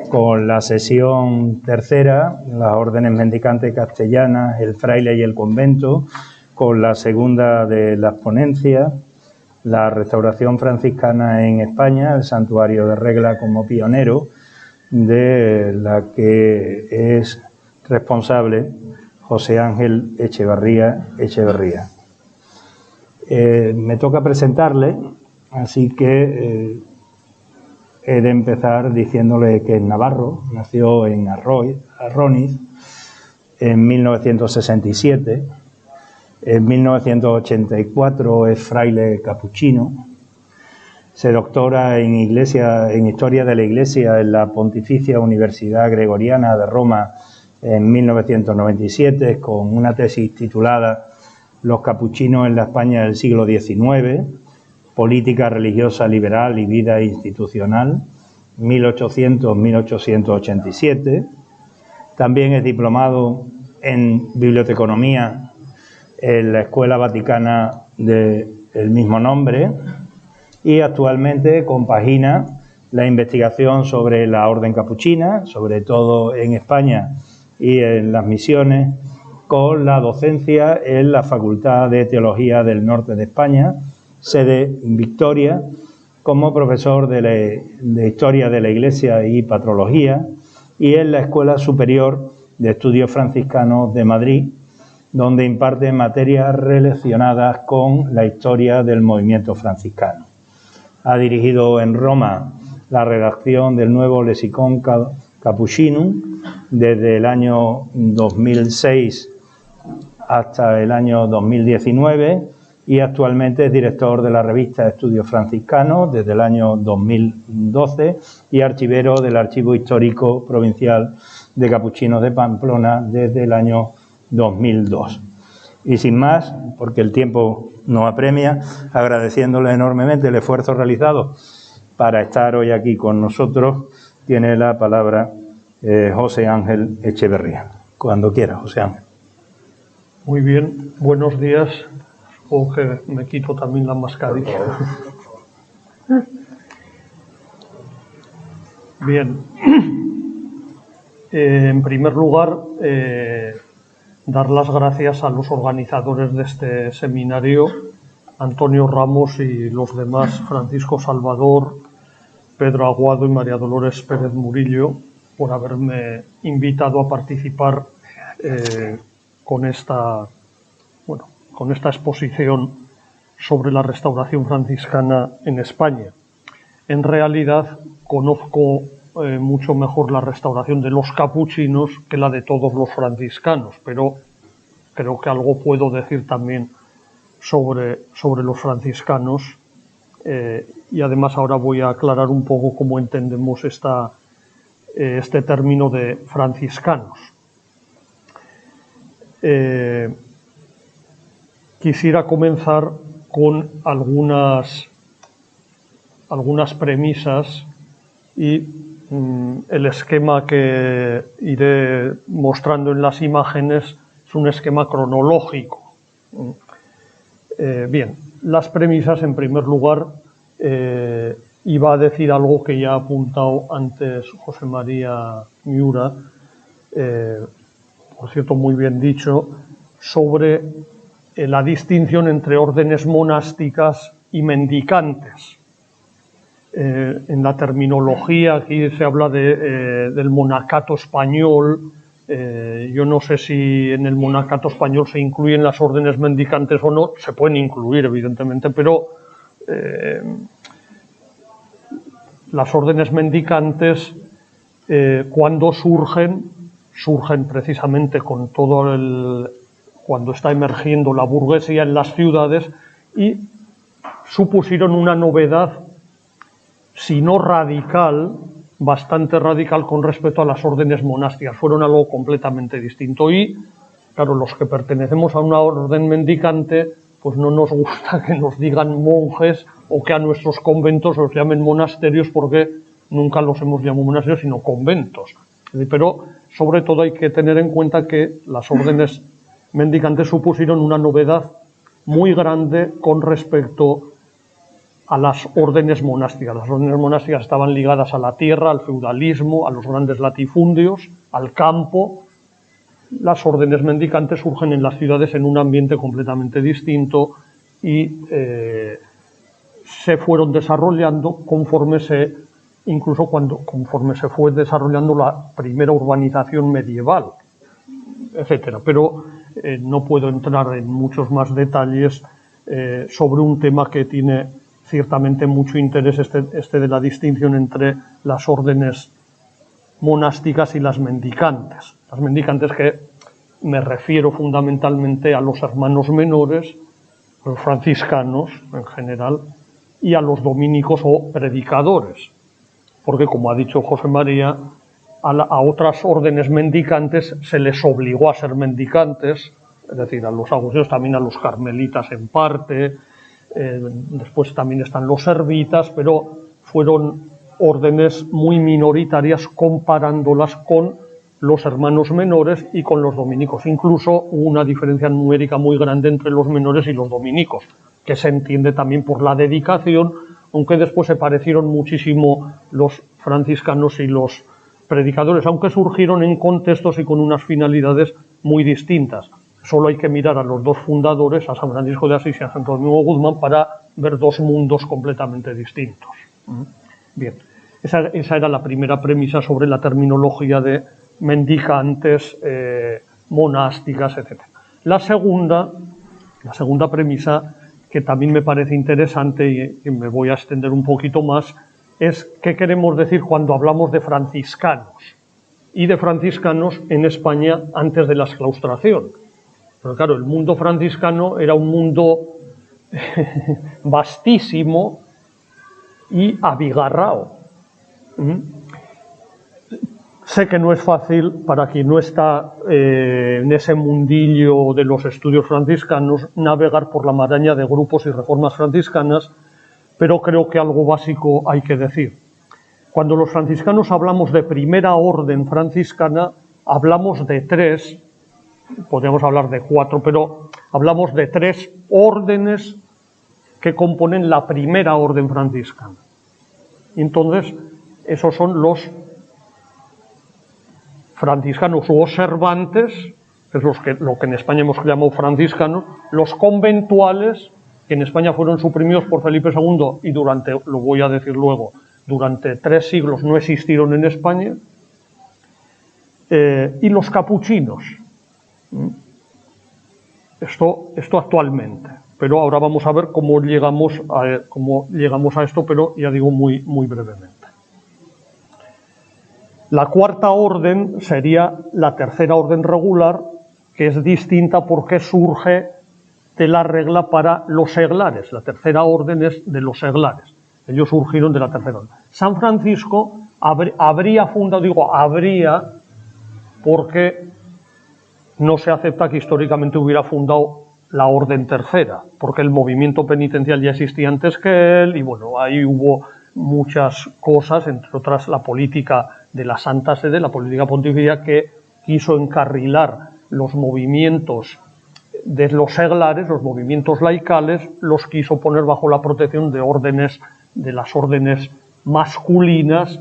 Con la sesión tercera, las órdenes mendicantes castellanas, el fraile y el convento. Con la segunda de las ponencias, la restauración franciscana en España, el Santuario de Regla como pionero, de la que es responsable José Ángel Echevarría. Me toca presentarle, así que he de empezar diciéndole que es navarro, nació en Arroniz en 1967, en 1984 es fraile capuchino, se doctora en Historia de la Iglesia en la Pontificia Universidad Gregoriana de Roma en 1997, con una tesis titulada Los capuchinos en la España del siglo XIX, Política religiosa liberal y vida institucional, 1800-1887. También es diplomado en biblioteconomía en la Escuela Vaticana del mismo nombre y actualmente compagina la investigación sobre la orden capuchina, sobre todo en España y en las misiones, con la docencia en la Facultad de Teología del Norte de España, sede Victoria, como profesor de Historia de la Iglesia y Patrología, y en la Escuela Superior de Estudios Franciscanos de Madrid, donde imparte materias relacionadas con la historia del movimiento franciscano. Ha dirigido en Roma la redacción del nuevo Lexicon Capuchinum desde el año 2006 hasta el año 2019 y actualmente es director de la revista Estudios Franciscanos desde el año 2012 y archivero del Archivo Histórico Provincial de Capuchinos de Pamplona desde el año 2002. Y sin más, porque el tiempo nos apremia, agradeciéndole enormemente el esfuerzo realizado para estar hoy aquí con nosotros, tiene la palabra José Ángel Echevarría. Cuando quiera, José Ángel. Muy bien, buenos días. Supongo que me quito también la mascarilla. Bien. En primer lugar, dar las gracias a los organizadores de este seminario, Antonio Ramos y los demás, Francisco Salvador, Pedro Aguado y María Dolores Pérez Murillo, por haberme invitado a participar con esta exposición sobre la restauración franciscana en España. En realidad, conozco mucho mejor la restauración de los capuchinos que la de todos los franciscanos, pero creo que algo puedo decir también sobre los franciscanos y además ahora voy a aclarar un poco cómo entendemos este término de franciscanos. Quisiera comenzar con algunas premisas y el esquema que iré mostrando en las imágenes es un esquema cronológico. Bien, las premisas, en primer lugar, iba a decir algo que ya ha apuntado antes José María Miura, por cierto, muy bien dicho, sobre la distinción entre órdenes monásticas y mendicantes. En la terminología aquí se habla del monacato español. Yo no sé si en el monacato español se incluyen las órdenes mendicantes o no, se pueden incluir evidentemente, pero las órdenes mendicantes cuando surgen precisamente con cuando está emergiendo la burguesía en las ciudades y supusieron una novedad, si no radical, bastante radical con respecto a las órdenes monásticas. Fueron algo completamente distinto y, claro, los que pertenecemos a una orden mendicante, pues no nos gusta que nos digan monjes o que a nuestros conventos los llamen monasterios, porque nunca los hemos llamado monasterios, sino conventos. Pero, sobre todo, hay que tener en cuenta que las órdenes mendicantes supusieron una novedad muy grande con respecto a las órdenes monásticas. Las órdenes monásticas estaban ligadas a la tierra, al feudalismo, a los grandes latifundios, al campo. Las órdenes mendicantes surgen en las ciudades en un ambiente completamente distinto y se fueron desarrollando conforme se fue desarrollando la primera urbanización medieval, etcétera. Pero no puedo entrar en muchos más detalles sobre un tema que tiene ciertamente mucho interés, este de la distinción entre las órdenes monásticas y las mendicantes. Las mendicantes, que me refiero fundamentalmente a los hermanos menores, los franciscanos en general, y a los dominicos o predicadores, porque, como ha dicho José María, a otras órdenes mendicantes se les obligó a ser mendicantes, es decir, a los agustinos, también a los carmelitas en parte, después también están los servitas, pero fueron órdenes muy minoritarias comparándolas con los hermanos menores y con los dominicos. Incluso hubo una diferencia numérica muy grande entre los menores y los dominicos, que se entiende también por la dedicación, aunque después se parecieron muchísimo los franciscanos y los predicadores, aunque surgieron en contextos y con unas finalidades muy distintas. Solo hay que mirar a los dos fundadores, a San Francisco de Asís y a Santo Domingo Guzmán, para ver dos mundos completamente distintos. Bien, esa era la primera premisa sobre la terminología de mendicantes, monásticas, etc. La segunda premisa, que también me parece interesante y me voy a extender un poquito más, es qué queremos decir cuando hablamos de franciscanos, y de franciscanos en España antes de la exclaustración. Pero claro, el mundo franciscano era un mundo vastísimo y abigarrao. Sé que no es fácil para quien no está en ese mundillo de los estudios franciscanos navegar por la maraña de grupos y reformas franciscanas, pero creo que algo básico hay que decir. Cuando los franciscanos hablamos de primera orden franciscana, hablamos de tres, podemos hablar de cuatro, pero hablamos de tres órdenes que componen la primera orden franciscana. Entonces, esos son los franciscanos u observantes, que es lo que en España hemos llamado franciscanos, los conventuales, que en España fueron suprimidos por Felipe II y durante, lo voy a decir luego, durante 3 siglos no existieron en España, y los capuchinos. Esto actualmente, pero ahora vamos a ver cómo llegamos a esto, pero ya digo muy brevemente. La cuarta orden sería la tercera orden regular, que es distinta porque surge de la regla para los seglares. La tercera orden es de los seglares. Ellos surgieron de la tercera orden. San Francisco habría fundado, digo habría, porque no se acepta que históricamente hubiera fundado la orden tercera, porque el movimiento penitencial ya existía antes que él, y bueno, ahí hubo muchas cosas, entre otras la política de la Santa Sede, la política pontificia, que quiso encarrilar los movimientos de los seglares, los movimientos laicales, los quiso poner bajo la protección de las órdenes masculinas,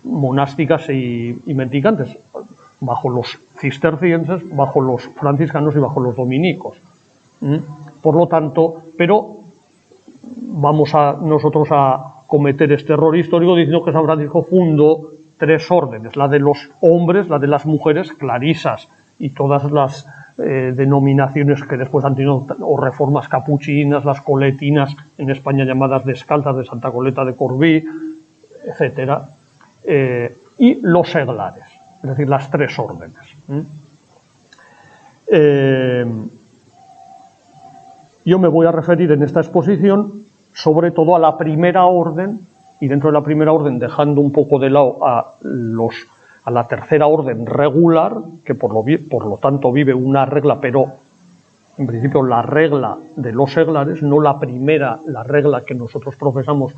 monásticas y mendicantes, bajo los cistercienses, bajo los franciscanos y bajo los dominicos. Por lo tanto, pero vamos nosotros a cometer este error histórico diciendo que San Francisco fundó 3 órdenes, la de los hombres, la de las mujeres, clarisas, y todas las denominaciones que después han tenido, o reformas capuchinas, las coletinas, en España llamadas descalzas, de Santa Coleta de Corbí, etcétera, y los seglares, es decir, las 3 órdenes. Yo me voy a referir en esta exposición sobre todo a la primera orden, y dentro de la primera orden dejando un poco de lado a la tercera orden regular, que por lo tanto vive una regla, pero en principio la regla de los seglares, no la regla que nosotros profesamos,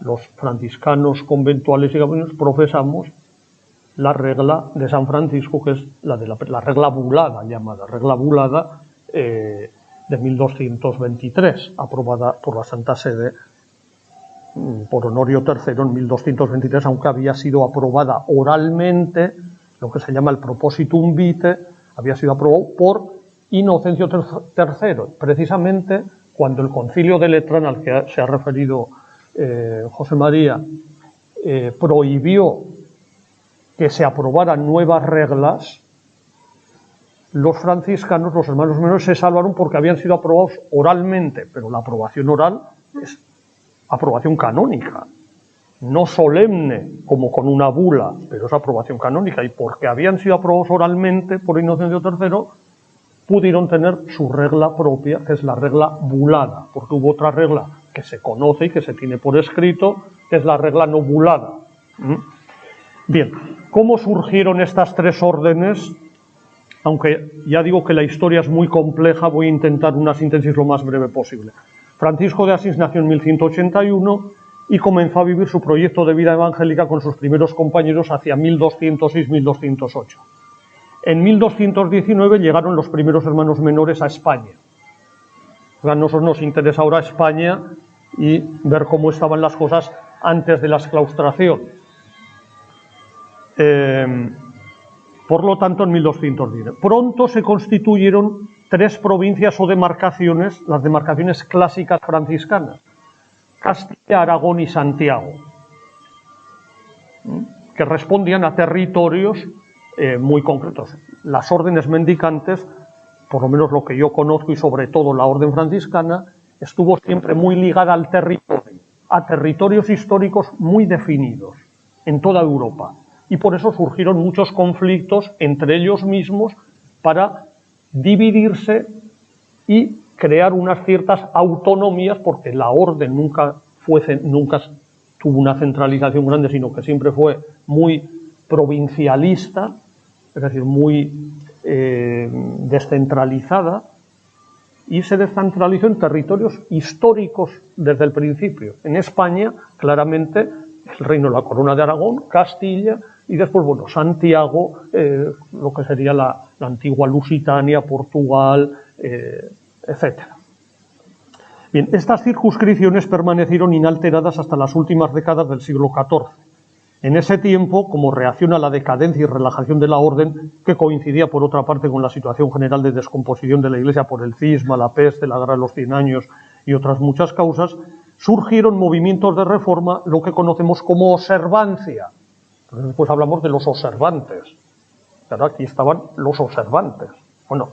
los franciscanos conventuales y capuchinos profesamos la regla de San Francisco, que es la regla bulada, llamada regla bulada, de 1223, aprobada por la Santa Sede por Honorio III en 1223, aunque había sido aprobada oralmente, lo que se llama el Propositum Vitae, había sido aprobado por Inocencio III, precisamente cuando el Concilio de Letrán, al que se ha referido José María, prohibió que se aprobaran nuevas reglas. Los franciscanos, los hermanos menores, se salvaron porque habían sido aprobados oralmente, pero la aprobación oral es aprobación canónica, no solemne como con una bula, pero es aprobación canónica, y porque habían sido aprobados oralmente por Inocencio III, pudieron tener su regla propia, que es la regla bulada, porque hubo otra regla que se conoce y que se tiene por escrito, que es la regla no bulada. Bien, ¿cómo surgieron estas tres órdenes? Aunque ya digo que la historia es muy compleja, voy a intentar una síntesis lo más breve posible. Francisco de Asís nació en 1181 y comenzó a vivir su proyecto de vida evangélica con sus primeros compañeros hacia 1206-1208. En 1219 llegaron los primeros hermanos menores a España. A nosotros nos interesa ahora España y ver cómo estaban las cosas antes de la exclaustración. Por lo tanto, en 1210. Pronto se constituyeron tres provincias o demarcaciones, las demarcaciones clásicas franciscanas: Castilla, Aragón y Santiago, que respondían a territorios muy concretos. Las órdenes mendicantes, por lo menos lo que yo conozco y sobre todo la orden franciscana, estuvo siempre muy ligada al territorio, a territorios históricos muy definidos en toda Europa. Y por eso surgieron muchos conflictos entre ellos mismos para dividirse y crear unas ciertas autonomías, porque la orden nunca tuvo una centralización grande, sino que siempre fue muy provincialista, es decir, muy descentralizada, y se descentralizó en territorios históricos desde el principio. En España, claramente, el reino de la Corona de Aragón, Castilla, y después, bueno, Santiago, lo que sería la antigua Lusitania, Portugal, etc. Bien, estas circunscripciones permanecieron inalteradas hasta las últimas décadas del siglo XIV. En ese tiempo, como reacción a la decadencia y relajación de la orden, que coincidía por otra parte con la situación general de descomposición de la Iglesia por el cisma, la peste, la guerra de los 100 años y otras muchas causas, surgieron movimientos de reforma, lo que conocemos como observancia. Entonces, después hablamos de los observantes. Claro, aquí estaban los observantes. Bueno,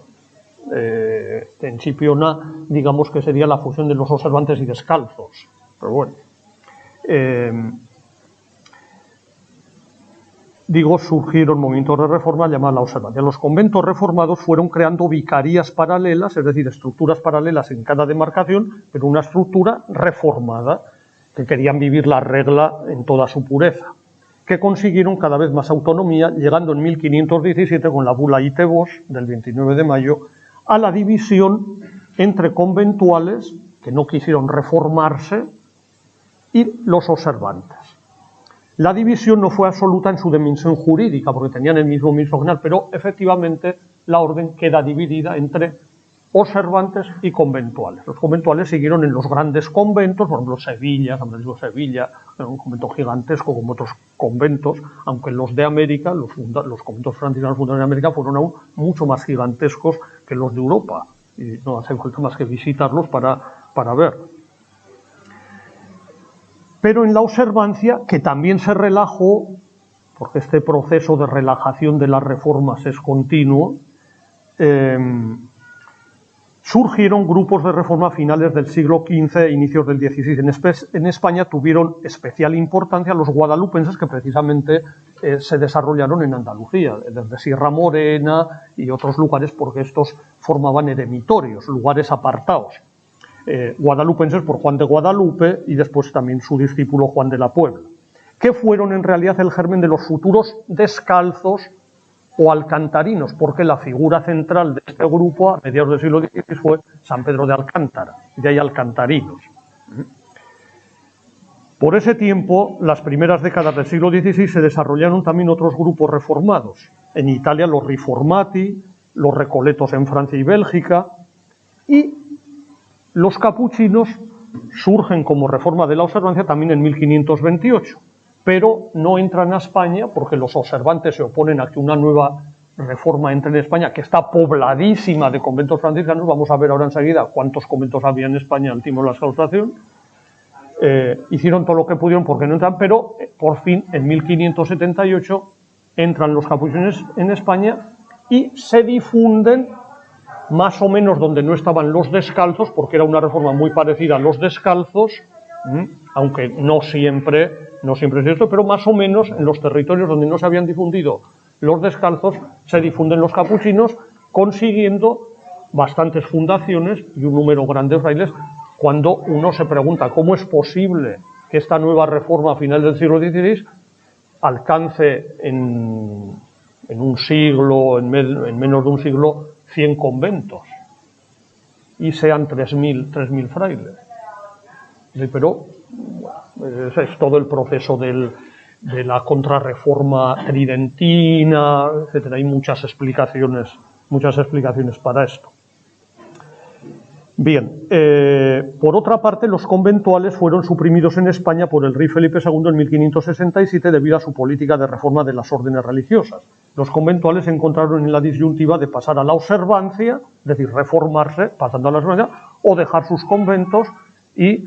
en Scipiona, digamos que sería la fusión de los observantes y descalzos. Pero bueno. Surgieron movimientos de reforma llamados la observancia. Los conventos reformados fueron creando vicarías paralelas, es decir, estructuras paralelas en cada demarcación, pero una estructura reformada, que querían vivir la regla en toda su pureza, que consiguieron cada vez más autonomía, llegando en 1517 con la bula Ite Vos del 29 de mayo a la división entre conventuales, que no quisieron reformarse, y los observantes. La división no fue absoluta en su dimensión jurídica, porque tenían el mismo ministro general, pero efectivamente la orden queda dividida entre observantes y conventuales. Los conventuales siguieron en los grandes conventos, por ejemplo Sevilla, San Francisco de Sevilla, un convento gigantesco como otros conventos, aunque los de América, los conventos franciscanos fundados en América fueron aún mucho más gigantescos que los de Europa, y no hace falta más que visitarlos para ver. Pero en la observancia, que también se relajó, porque este proceso de relajación de las reformas es continuo, surgieron grupos de reforma a finales del siglo XV e inicios del XVI. En España tuvieron especial importancia los guadalupenses, que precisamente se desarrollaron en Andalucía, desde Sierra Morena y otros lugares, porque estos formaban eremitorios, lugares apartados. Guadalupenses por Juan de Guadalupe y después también su discípulo Juan de la Puebla, que fueron en realidad el germen de los futuros descalzos o alcantarinos, porque la figura central de este grupo a mediados del siglo XVI fue San Pedro de Alcántara, de ahí alcantarinos. Por ese tiempo, las primeras décadas del siglo XVI, se desarrollaron también otros grupos reformados. En Italia los Riformati, los Recoletos en Francia y Bélgica, y Los capuchinos surgen como reforma de la observancia también en 1528, pero no entran a España porque los observantes se oponen a que una nueva reforma entre en España, que está pobladísima de conventos franciscanos. Vamos a ver ahora enseguida cuántos conventos había en España al tiempo de la exclaustración. Hicieron todo lo que pudieron porque no entran, pero por fin en 1578 entran los capuchinos en España y se difunden más o menos donde no estaban los descalzos, porque era una reforma muy parecida a los descalzos, aunque no siempre es esto, pero más o menos en los territorios donde no se habían difundido los descalzos se difunden los capuchinos, consiguiendo bastantes fundaciones y un número grande de frailes. Cuando uno se pregunta cómo es posible que esta nueva reforma a final del siglo XVI alcance en un siglo, en menos de un siglo, 100 conventos y sean 3.000 frailes. Pero ese es todo el proceso de la contrarreforma tridentina, etcétera. Hay muchas explicaciones para esto. Bien, por otra parte, los conventuales fueron suprimidos en España por el rey Felipe II en 1567 debido a su política de reforma de las órdenes religiosas. Los conventuales se encontraron en la disyuntiva de pasar a la observancia, es decir, reformarse, pasando a la observancia, o dejar sus conventos y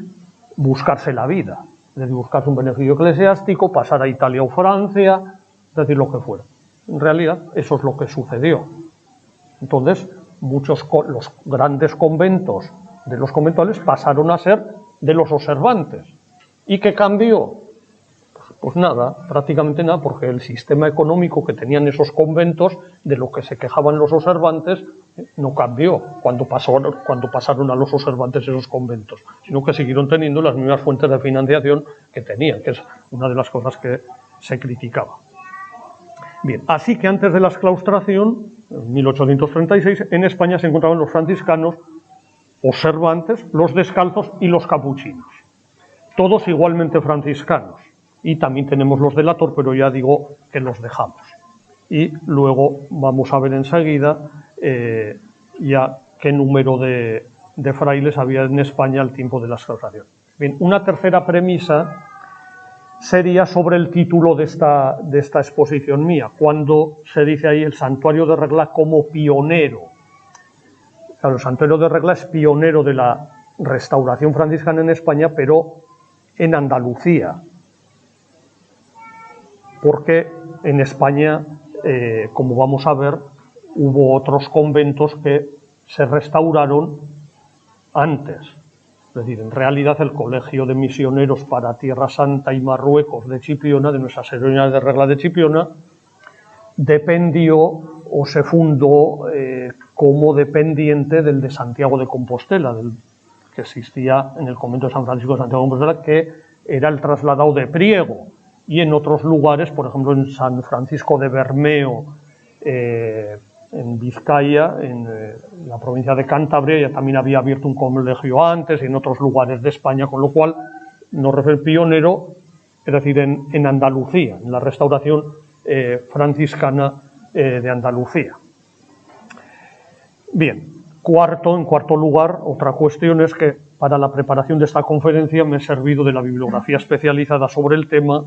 buscarse la vida, es decir, buscarse un beneficio eclesiástico, pasar a Italia o Francia, es decir, lo que fuera. En realidad, eso es lo que sucedió. Entonces, los grandes conventos de los conventuales pasaron a ser de los observantes. ¿Y qué cambió? Pues nada, prácticamente nada, porque el sistema económico que tenían esos conventos, de lo que se quejaban los observantes, no cambió cuando pasaron a los observantes esos conventos, sino que siguieron teniendo las mismas fuentes de financiación que tenían, que es una de las cosas que se criticaba. Bien, así que antes de la exclaustración, en 1836, en España se encontraban los franciscanos observantes, los descalzos y los capuchinos, todos igualmente franciscanos. Y también tenemos los delator, pero ya digo que los dejamos. Y luego vamos a ver enseguida ya qué número de frailes había en España al tiempo de la exclaustración. Bien, una tercera premisa sería sobre el título de esta exposición mía, cuando se dice ahí el Santuario de Regla como pionero. Claro, el Santuario de Regla es pionero de la restauración franciscana en España, pero en Andalucía. Porque en España, como vamos a ver, hubo otros conventos que se restauraron antes. Es decir, en realidad el Colegio de Misioneros para Tierra Santa y Marruecos de Chipiona, de Nuestra Señora de Regla de Chipiona, dependió o se fundó como dependiente del de Santiago de Compostela, que existía en el convento de San Francisco de Santiago de Compostela, que era el trasladado de Priego. Y en otros lugares, por ejemplo en San Francisco de Bermeo, en Vizcaya, en la provincia de Cantabria, ya también había abierto un colegio antes, y en otros lugares de España, con lo cual nos refiere pionero, es decir, en Andalucía, en la restauración franciscana de Andalucía. Bien, en cuarto lugar, otra cuestión es que para la preparación de esta conferencia me he servido de la bibliografía especializada sobre el tema,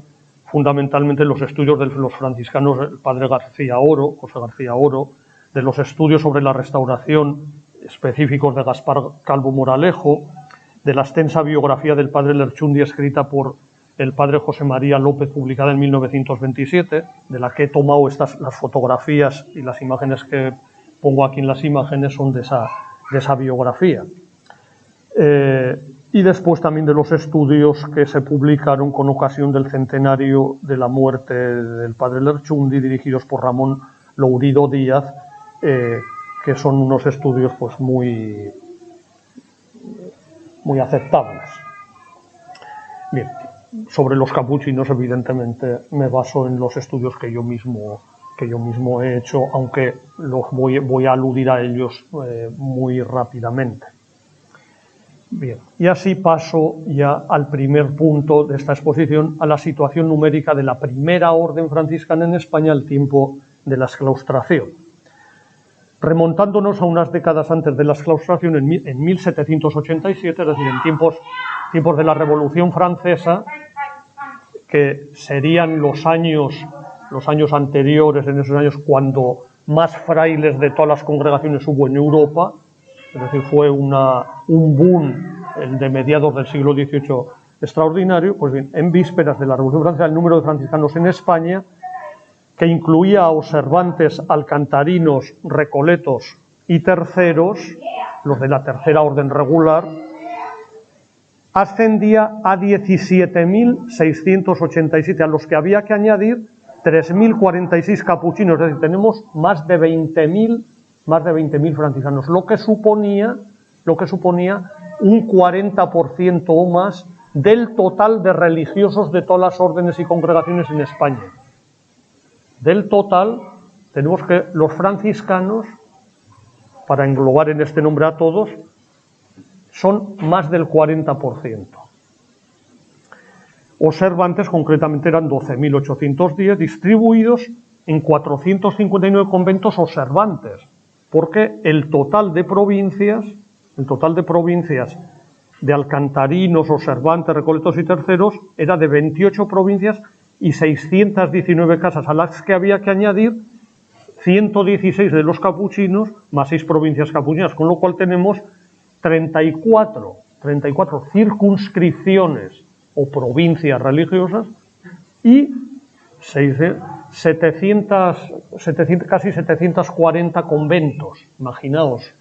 fundamentalmente los estudios de los franciscanos, el padre García Oro, José García Oro, de los estudios sobre la restauración específicos de Gaspar Calvo Moralejo, de la extensa biografía del padre Lerchundi escrita por el padre José María López, publicada en 1927, de la que he tomado las fotografías y las imágenes que pongo aquí en las imágenes son de esa biografía. Y después también de los estudios que se publicaron con ocasión del centenario de la muerte del padre Lerchundi, dirigidos por Ramón Lourido Díaz, que son unos estudios pues muy aceptables. Bien, sobre los capuchinos evidentemente me baso en los estudios que yo mismo he hecho, aunque voy a aludir a ellos muy rápidamente. Bien, y así paso ya al primer punto de esta exposición, a la situación numérica de la primera orden franciscana en España al tiempo de la exclaustración. Remontándonos a unas décadas antes de la exclaustración, en 1787, es decir, en tiempos de la Revolución Francesa, que serían los años anteriores, en esos años cuando más frailes de todas las congregaciones hubo en Europa, es decir, fue un boom, el de mediados del siglo XVIII, extraordinario. Pues bien, en vísperas de la Revolución Francesa, el número de franciscanos en España, que incluía a observantes, alcantarinos, recoletos y terceros, los de la tercera orden regular, ascendía a 17.687, a los que había que añadir 3.046 capuchinos, es decir, tenemos más de 20.000 franciscanos, lo que suponía un 40% o más del total de religiosos de todas las órdenes y congregaciones en España. Del total, tenemos que los franciscanos, para englobar en este nombre a todos, son más del 40%. Observantes, concretamente, eran 12.810, distribuidos en 459 conventos observantes, porque el total de provincias de alcantarinos, observantes, recoletos y terceros era de 28 provincias y 619 casas, a las que había que añadir 116 de los capuchinos, más 6 provincias capuchinas, con lo cual tenemos 34 circunscripciones o provincias religiosas y casi 740 conventos. Imaginaos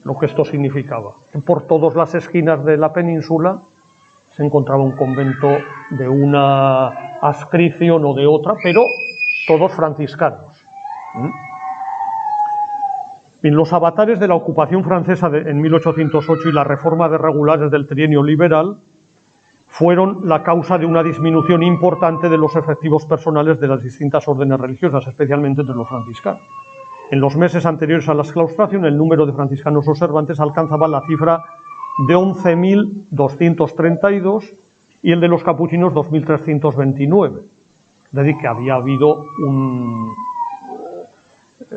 lo que esto significaba. Por todas las esquinas de la península se encontraba un convento de una adscripción o de otra, pero todos franciscanos. En los avatares de la ocupación francesa en 1808 y la reforma de regulares del trienio liberal fueron la causa de una disminución importante de los efectivos personales de las distintas órdenes religiosas, especialmente de los franciscanos. En los meses anteriores a la exclaustración, el número de franciscanos observantes alcanzaba la cifra de 11.232 y el de los capuchinos 2.329. Es decir, que había habido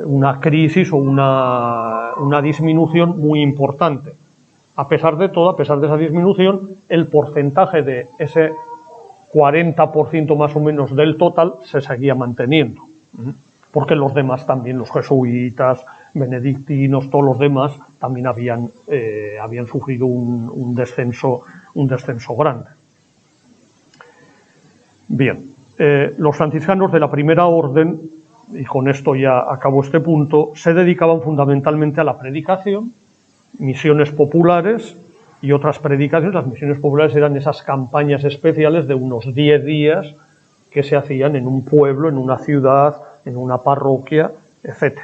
una crisis o una disminución muy importante. A pesar de todo, a pesar de esa disminución, el porcentaje de ese 40% más o menos del total se seguía manteniendo. Porque los demás también, los jesuitas, benedictinos, todos los demás, también habían sufrido un descenso grande. Bien, los franciscanos de la primera orden, y con esto ya acabo este punto, se dedicaban fundamentalmente a la predicación, misiones populares y otras predicaciones. Las misiones populares eran esas campañas especiales de unos 10 días que se hacían en un pueblo, en una ciudad, en una parroquia, etc.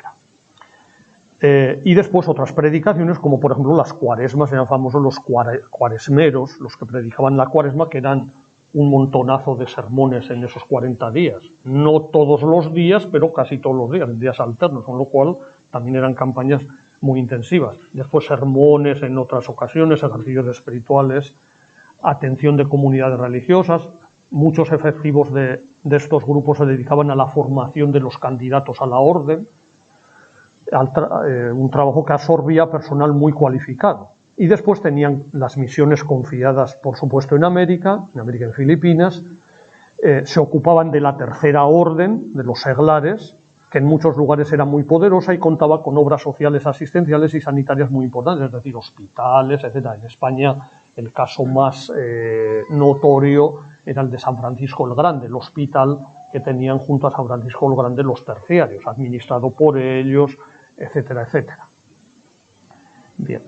Y después otras predicaciones, como por ejemplo las cuaresmas, eran famosos los cuaresmeros, los que predicaban la cuaresma, que eran un montonazo de sermones en esos 40 días. No todos los días, pero casi todos los días, en días alternos, con lo cual también eran campañas muy intensivas. Después sermones en otras ocasiones, ejercicios espirituales, atención de comunidades religiosas. Muchos efectivos de estos grupos se dedicaban a la formación de los candidatos a la orden, un trabajo que absorbía personal muy cualificado. Y después tenían las misiones confiadas, por supuesto, en América y Filipinas. Se ocupaban de la tercera orden, de los seglares, que en muchos lugares era muy poderosa y contaba con obras sociales, asistenciales y sanitarias muy importantes, es decir, hospitales, etc. En España el caso más notorio era el de San Francisco el Grande, el hospital que tenían junto a San Francisco el Grande los terciarios, administrado por ellos, etcétera, etcétera. Bien.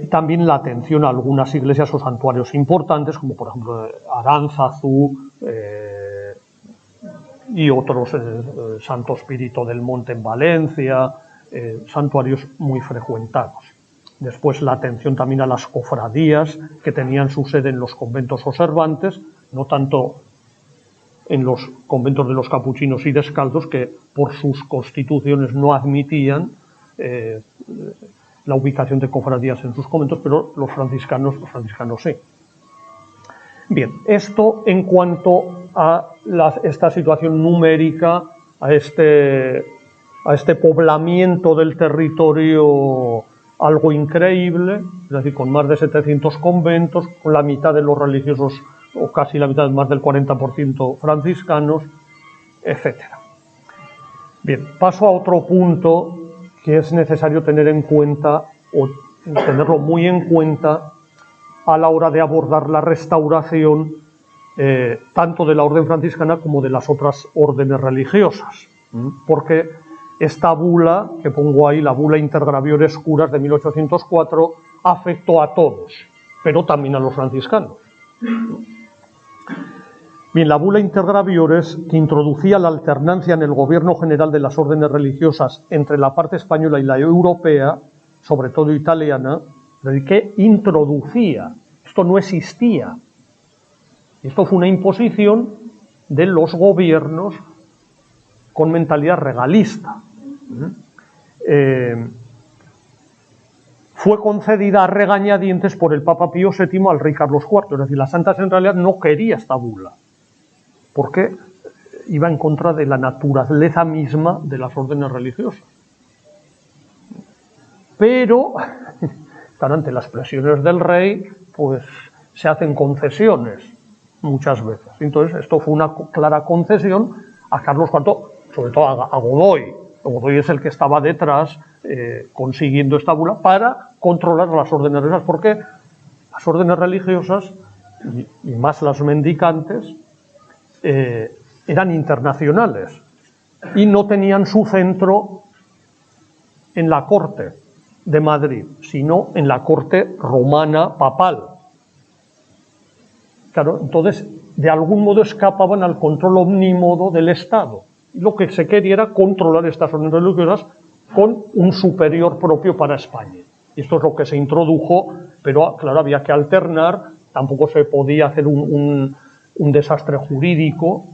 También la atención a algunas iglesias o santuarios importantes, como por ejemplo Aránzazu y otros, Santo Espíritu del Monte en Valencia, santuarios muy frecuentados. Después la atención también a las cofradías que tenían su sede en los conventos observantes, no tanto en los conventos de los capuchinos y descalzos, que por sus constituciones no admitían la ubicación de cofradías en sus conventos, pero los franciscanos sí. Bien, esto en cuanto a esta situación numérica, a este a este poblamiento del territorio algo increíble, es decir, con más de 700 conventos, con la mitad de los religiosos, o casi la mitad, más del 40% franciscanos, etc. Bien, paso a otro punto que es necesario tener en cuenta, o tenerlo muy en cuenta, a la hora de abordar la restauración tanto de la orden franciscana como de las otras órdenes religiosas. Porque esta bula, que pongo ahí, la bula Inter Graviores Curas de 1804, afectó a todos, pero también a los franciscanos. Bien, la bula Inter Graviores, que introducía la alternancia en el gobierno general de las órdenes religiosas entre la parte española y la europea, sobre todo italiana, que introducía, esto no existía. Esto fue una imposición de los gobiernos con mentalidad regalista. Fue concedida a regañadientes por el Papa Pío VII al rey Carlos IV, es decir, la Santa Sede en realidad no quería esta bula, porque iba en contra de la naturaleza misma de las órdenes religiosas. Pero, ante las presiones del rey, pues se hacen concesiones muchas veces. Entonces, esto fue una clara concesión a Carlos IV, sobre todo a Godoy. Godoy es el que estaba detrás consiguiendo esta bula para controlar las órdenes religiosas, porque las órdenes religiosas, y más las mendicantes, eran internacionales y no tenían su centro en la corte de Madrid, sino en la corte romana papal. Claro, entonces, de algún modo escapaban al control omnímodo del Estado. Y lo que se quería era controlar estas órdenes religiosas con un superior propio para España. Y esto es lo que se introdujo, pero claro, había que alternar, tampoco se podía hacer un desastre jurídico.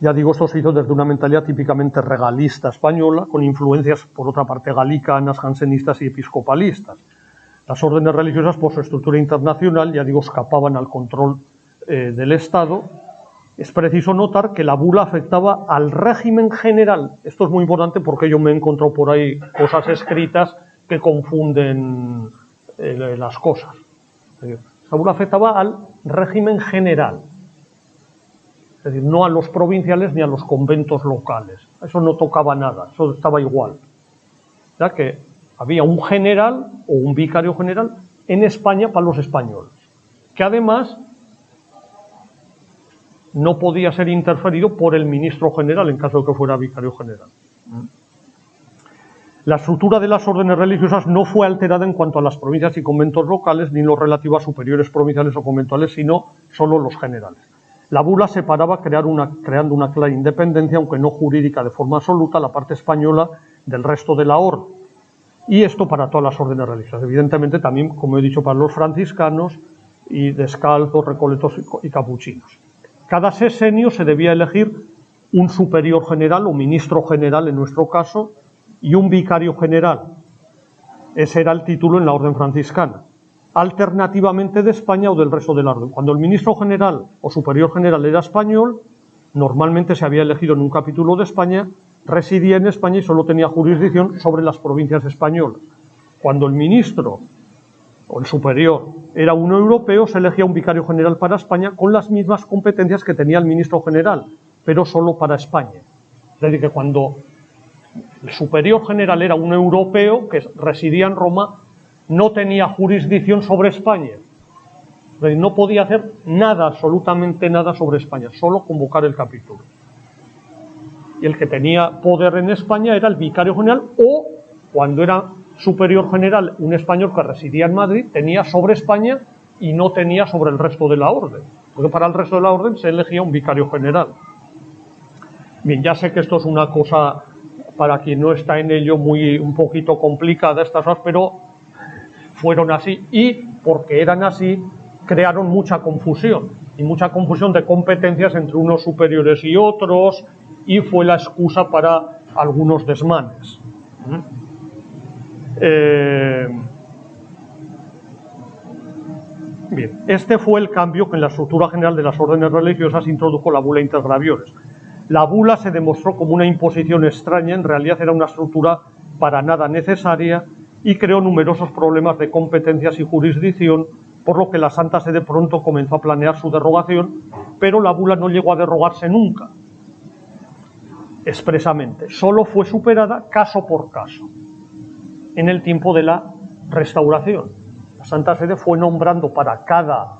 Ya digo, esto se hizo desde una mentalidad típicamente regalista española, con influencias, por otra parte, galicanas, jansenistas y episcopalistas. Las órdenes religiosas, por su estructura internacional, ya digo, escapaban al control del Estado. Es preciso notar que la bula afectaba al régimen general. Esto es muy importante porque yo me he encontrado por ahí cosas escritas que confunden las cosas. La bula afectaba al régimen general, es decir, no a los provinciales ni a los conventos locales. Eso no tocaba nada, eso estaba igual. Ya que había un general o un vicario general en España para los españoles, que además no podía ser interferido por el ministro general en caso de que fuera vicario general. La estructura de las órdenes religiosas no fue alterada en cuanto a las provincias y conventos locales, ni en lo relativo a superiores provinciales o conventuales, sino solo los generales. La bula separaba, creando una clara independencia, aunque no jurídica de forma absoluta, la parte española del resto de la orden. Y esto para todas las órdenes religiosas. Evidentemente también, como he dicho, para los franciscanos y descalzos, recoletos y capuchinos. Cada sexenio se debía elegir un superior general o ministro general en nuestro caso y un vicario general. Ese era el título en la orden franciscana. Alternativamente de España o del resto de la orden. Cuando el ministro general o superior general era español, normalmente se había elegido en un capítulo de España, residía en España y solo tenía jurisdicción sobre las provincias españolas. Cuando el ministro o el superior era uno europeo, se elegía un vicario general para España con las mismas competencias que tenía el ministro general, pero solo para España. Es decir, que cuando el superior general era un europeo que residía en Roma, no tenía jurisdicción sobre España. Es decir, no podía hacer nada, absolutamente nada sobre España, solo convocar el capítulo. Y el que tenía poder en España era el vicario general o, cuando era superior general, un español que residía en Madrid, tenía sobre España y no tenía sobre el resto de la orden. Porque para el resto de la orden se elegía un vicario general. Bien, ya sé que esto es una cosa, para quien no está en ello, un poquito complicada estas cosas, pero fueron así y, porque eran así, crearon mucha confusión. Y mucha confusión de competencias entre unos superiores y otros, y fue la excusa para algunos desmanes. Bien, este fue el cambio que en la estructura general de las órdenes religiosas introdujo la bula Inter Graviores. La bula se demostró como una imposición extraña, en realidad era una estructura para nada necesaria y creó numerosos problemas de competencias y jurisdicción, por lo que la Santa Sede pronto comenzó a planear su derogación, pero la bula no llegó a derogarse nunca, expresamente. Solo fue superada caso por caso, en el tiempo de la Restauración. La Santa Sede fue nombrando para cada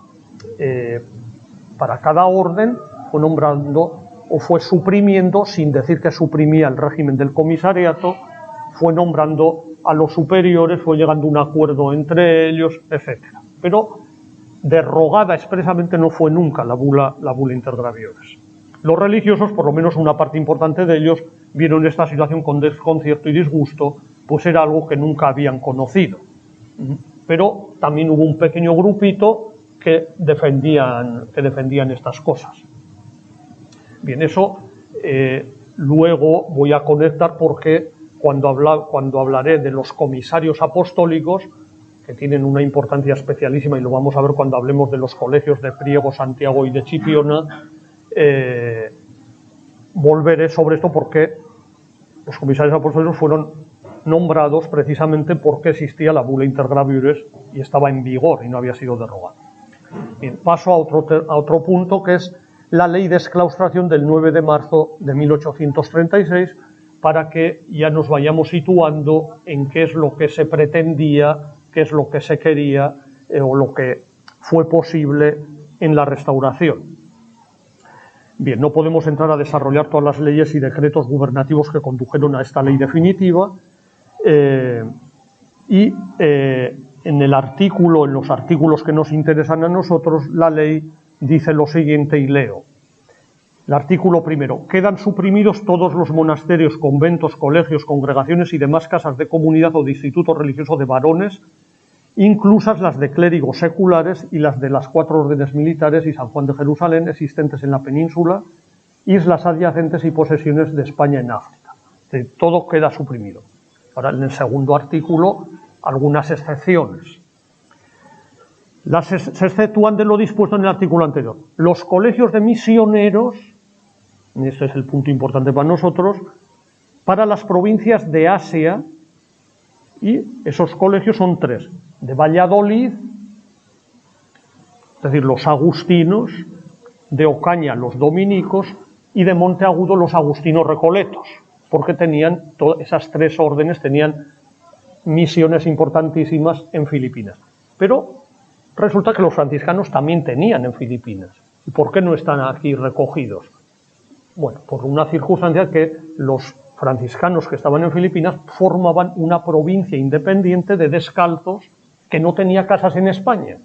orden, fue nombrando o fue suprimiendo, sin decir que suprimía el régimen del comisariato, fue nombrando a los superiores, fue llegando a un acuerdo entre ellos, etc. Pero derogada expresamente no fue nunca la bula Intergraviores. Los religiosos, por lo menos una parte importante de ellos, vieron esta situación con desconcierto y disgusto, pues era algo que nunca habían conocido. Pero también hubo un pequeño grupito que defendían estas cosas. Bien, eso luego voy a conectar porque cuando hablaré de los comisarios apostólicos, que tienen una importancia especialísima, y lo vamos a ver cuando hablemos de los colegios de Priego, Santiago y de Chipiona, volveré sobre esto porque los comisarios apostólicos fueron nombrados precisamente porque existía la bula Intergraviores y estaba en vigor y no había sido derogada. Bien, paso a otro punto, que es la ley de exclaustración del 9 de marzo de 1836, para que ya nos vayamos situando en qué es lo que se pretendía, qué es lo que se quería o lo que fue posible en la Restauración. Bien, no podemos entrar a desarrollar todas las leyes y decretos gubernativos que condujeron a esta ley definitiva, en los artículos que nos interesan a nosotros, la ley dice lo siguiente, y leo. El artículo primero: quedan suprimidos todos los monasterios, conventos, colegios, congregaciones y demás casas de comunidad o de instituto religioso de varones, inclusas las de clérigos seculares y las de las 4 órdenes militares y San Juan de Jerusalén existentes en la península, islas adyacentes y posesiones de España en África. Todo queda suprimido. Ahora, en el segundo artículo, algunas excepciones. Se exceptúan de lo dispuesto en el artículo anterior. Los colegios de misioneros, y este es el punto importante para nosotros, para las provincias de Asia, y esos colegios son 3, de Valladolid, es decir, los agustinos, de Ocaña, los dominicos, y de Monteagudo, los agustinos recoletos, porque esas 3 órdenes tenían misiones importantísimas en Filipinas. Pero resulta que los franciscanos también tenían en Filipinas. ¿Y por qué no están aquí recogidos? Bueno, por una circunstancia que los franciscanos que estaban en Filipinas formaban una provincia independiente de descalzos que no tenía casas en España.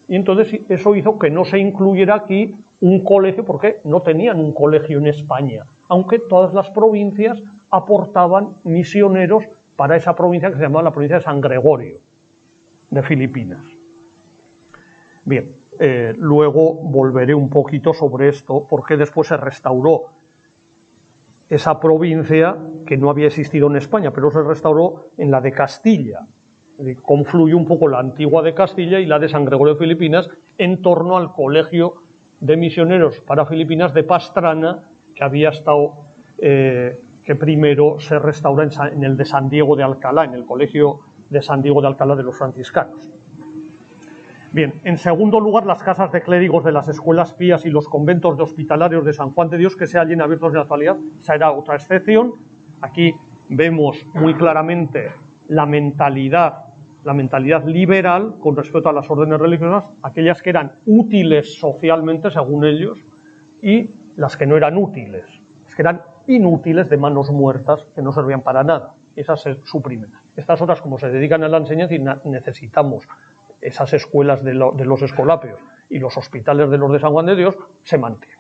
Y entonces eso hizo que no se incluyera aquí un colegio, porque no tenían un colegio en España, aunque todas las provincias aportaban misioneros para esa provincia que se llamaba la provincia de San Gregorio, de Filipinas. Bien, luego volveré un poquito sobre esto, porque después se restauró esa provincia que no había existido en España, pero se restauró en la de Castilla. Confluye un poco la antigua de Castilla y la de San Gregorio de Filipinas en torno al colegio de misioneros para Filipinas de Pastrana, que había estado, que primero se restaura en el de San Diego de Alcalá, en el colegio de San Diego de Alcalá de los franciscanos. Bien, en segundo lugar, las casas de clérigos de las escuelas pías y los conventos de hospitalarios de San Juan de Dios que se hallen abiertos en la actualidad. Esa era otra excepción. Aquí vemos muy claramente la mentalidad liberal con respecto a las órdenes religiosas, aquellas que eran útiles socialmente, según ellos, y las que no eran útiles, las que eran inútiles, de manos muertas, que no servían para nada. Esas se suprimen. Estas otras, como se dedican a la enseñanza, y necesitamos esas escuelas de los escolapios y los hospitales de los de San Juan de Dios, se mantienen.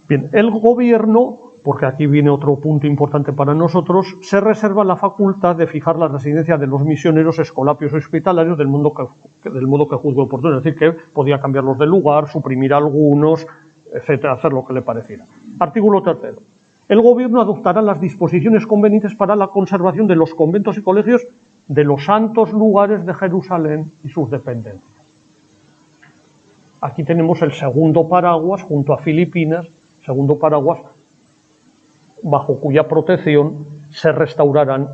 Bien, el gobierno, porque aquí viene otro punto importante para nosotros, se reserva la facultad de fijar la residencia de los misioneros, escolapios y hospitalarios del modo que juzgue oportuno, es decir, que podía cambiarlos de lugar, suprimir algunos, etcétera, hacer lo que le pareciera. Artículo 3. El gobierno adoptará las disposiciones convenientes para la conservación de los conventos y colegios de los santos lugares de Jerusalén y sus dependencias. Aquí tenemos el segundo paraguas junto a Filipinas, segundo paraguas bajo cuya protección se restaurarán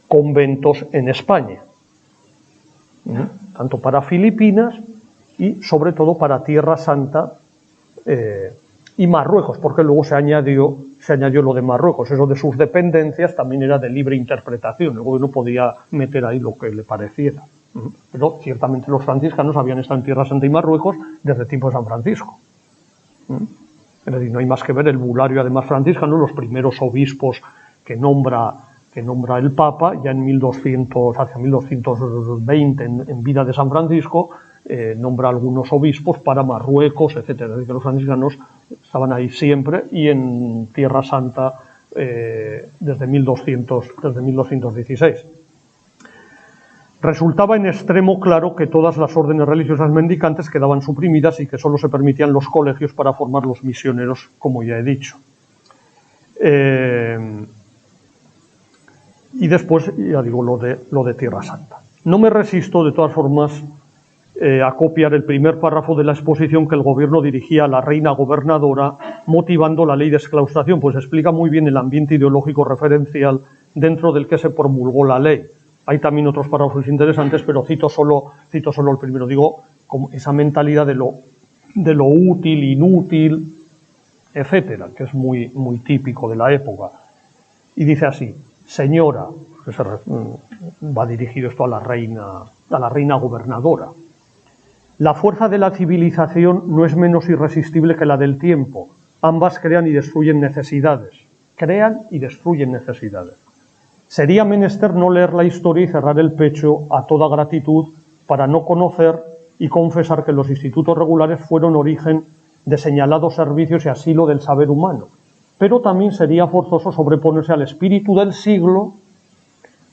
conventos en España, tanto para Filipinas y sobre todo para Tierra Santa y Marruecos, porque luego se añadió lo de Marruecos. Eso de sus dependencias también era de libre interpretación, el gobierno podía meter ahí lo que le pareciera. Pero ciertamente los franciscanos habían estado en Tierra Santa y Marruecos desde el tiempo de San Francisco. Es decir, no hay más que ver el bulario además franciscano, los primeros obispos que nombra el Papa, ya en 1200, hacia 1220, en vida de San Francisco, nombra algunos obispos para Marruecos, etc. Es decir, que los franciscanos estaban ahí siempre y en Tierra Santa desde 1216. Resultaba en extremo claro que todas las órdenes religiosas mendicantes quedaban suprimidas y que solo se permitían los colegios para formar los misioneros, como ya he dicho. Y después, ya digo, lo de Tierra Santa. No me resisto, de todas formas, a copiar el primer párrafo de la exposición que el gobierno dirigía a la reina gobernadora, motivando la ley de exclaustración, pues explica muy bien el ambiente ideológico referencial dentro del que se promulgó la ley. Hay también otros párrafos interesantes, pero cito solo el primero. Digo, como esa mentalidad de lo útil, inútil, etcétera, que es muy, muy típico de la época. Y dice así: señora, que va dirigido esto a la reina gobernadora, la fuerza de la civilización no es menos irresistible que la del tiempo. Ambas crean y destruyen necesidades. Crean y destruyen necesidades. Sería menester no leer la historia y cerrar el pecho a toda gratitud para no conocer y confesar que los institutos regulares fueron origen de señalados servicios y asilo del saber humano. Pero también sería forzoso sobreponerse al espíritu del siglo,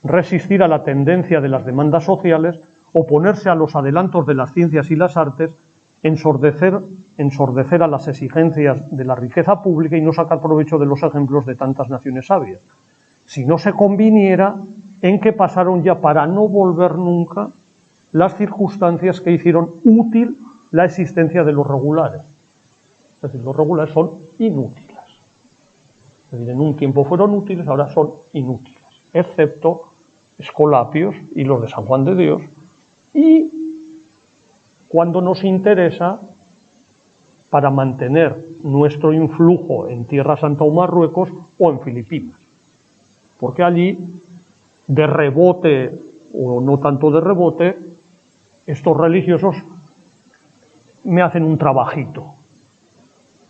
resistir a la tendencia de las demandas sociales, oponerse a los adelantos de las ciencias y las artes, ensordecer a las exigencias de la riqueza pública y no sacar provecho de los ejemplos de tantas naciones sabias. Si no se conviniera en que pasaron ya para no volver nunca las circunstancias que hicieron útil la existencia de los regulares. Es decir, los regulares son inútiles. Es decir, en un tiempo fueron útiles, ahora son inútiles, excepto Escolapios y los de San Juan de Dios, y cuando nos interesa para mantener nuestro influjo en Tierra Santa o Marruecos o en Filipinas. Porque allí, de rebote, o no tanto de rebote, estos religiosos me hacen un trabajito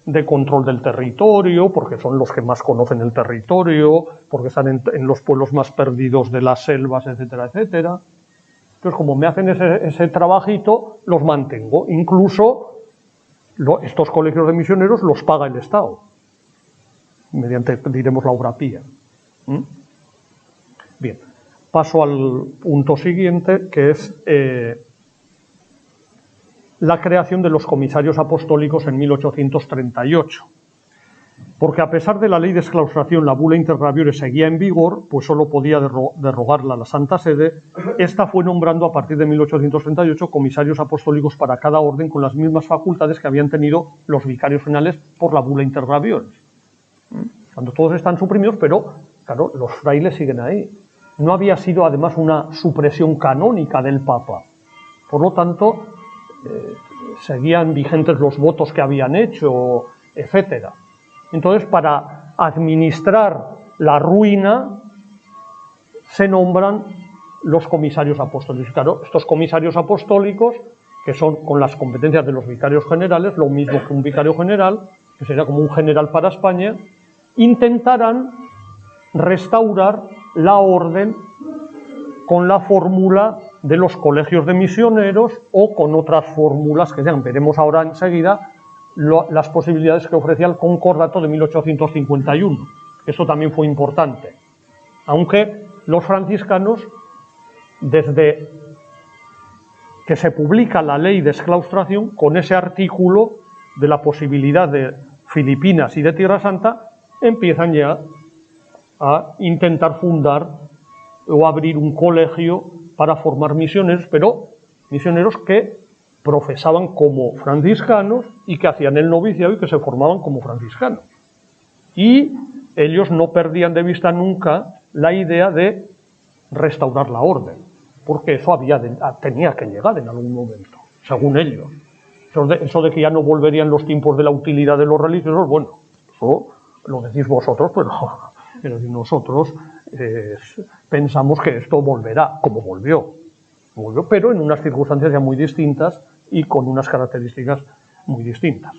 de control del territorio, porque son los que más conocen el territorio, porque están en los pueblos más perdidos de las selvas, etcétera, etcétera. Entonces, como me hacen ese trabajito, los mantengo. Incluso estos colegios de misioneros los paga el Estado, mediante, diremos, la obra pía. Bien, paso al punto siguiente, que es la creación de los comisarios apostólicos en 1838. Porque a pesar de la ley de exclaustración, la bula Inter Graviores seguía en vigor, pues solo podía derogarla la Santa Sede. Esta fue nombrando a partir de 1838 comisarios apostólicos para cada orden con las mismas facultades que habían tenido los vicarios generales por la bula Inter Graviores. Cuando todos están suprimidos, pero claro, los frailes siguen ahí. No había sido además una supresión canónica del Papa. Por lo tanto, seguían vigentes los votos que habían hecho, etcétera. Entonces, para administrar la ruina, se nombran los comisarios apostólicos. Claro, estos comisarios apostólicos, que son con las competencias de los vicarios generales, lo mismo que un vicario general, que sería como un general para España, intentarán restaurar la orden con la fórmula de los colegios de misioneros o con otras fórmulas que sean. Veremos ahora enseguida las posibilidades que ofrecía el Concordato de 1851. Esto también fue importante. Aunque los franciscanos, desde que se publica la ley de exclaustración, con ese artículo de la posibilidad de Filipinas y de Tierra Santa, empiezan ya a intentar fundar o abrir un colegio para formar misioneros, pero misioneros que profesaban como franciscanos y que hacían el noviciado y que se formaban como franciscanos. Y ellos no perdían de vista nunca la idea de restaurar la orden, porque eso tenía que llegar en algún momento, según ellos. Eso de que ya no volverían los tiempos de la utilidad de los religiosos, bueno, eso lo decís vosotros, pero nosotros pensamos que esto volverá, como volvió, pero en unas circunstancias ya muy distintas y con unas características muy distintas.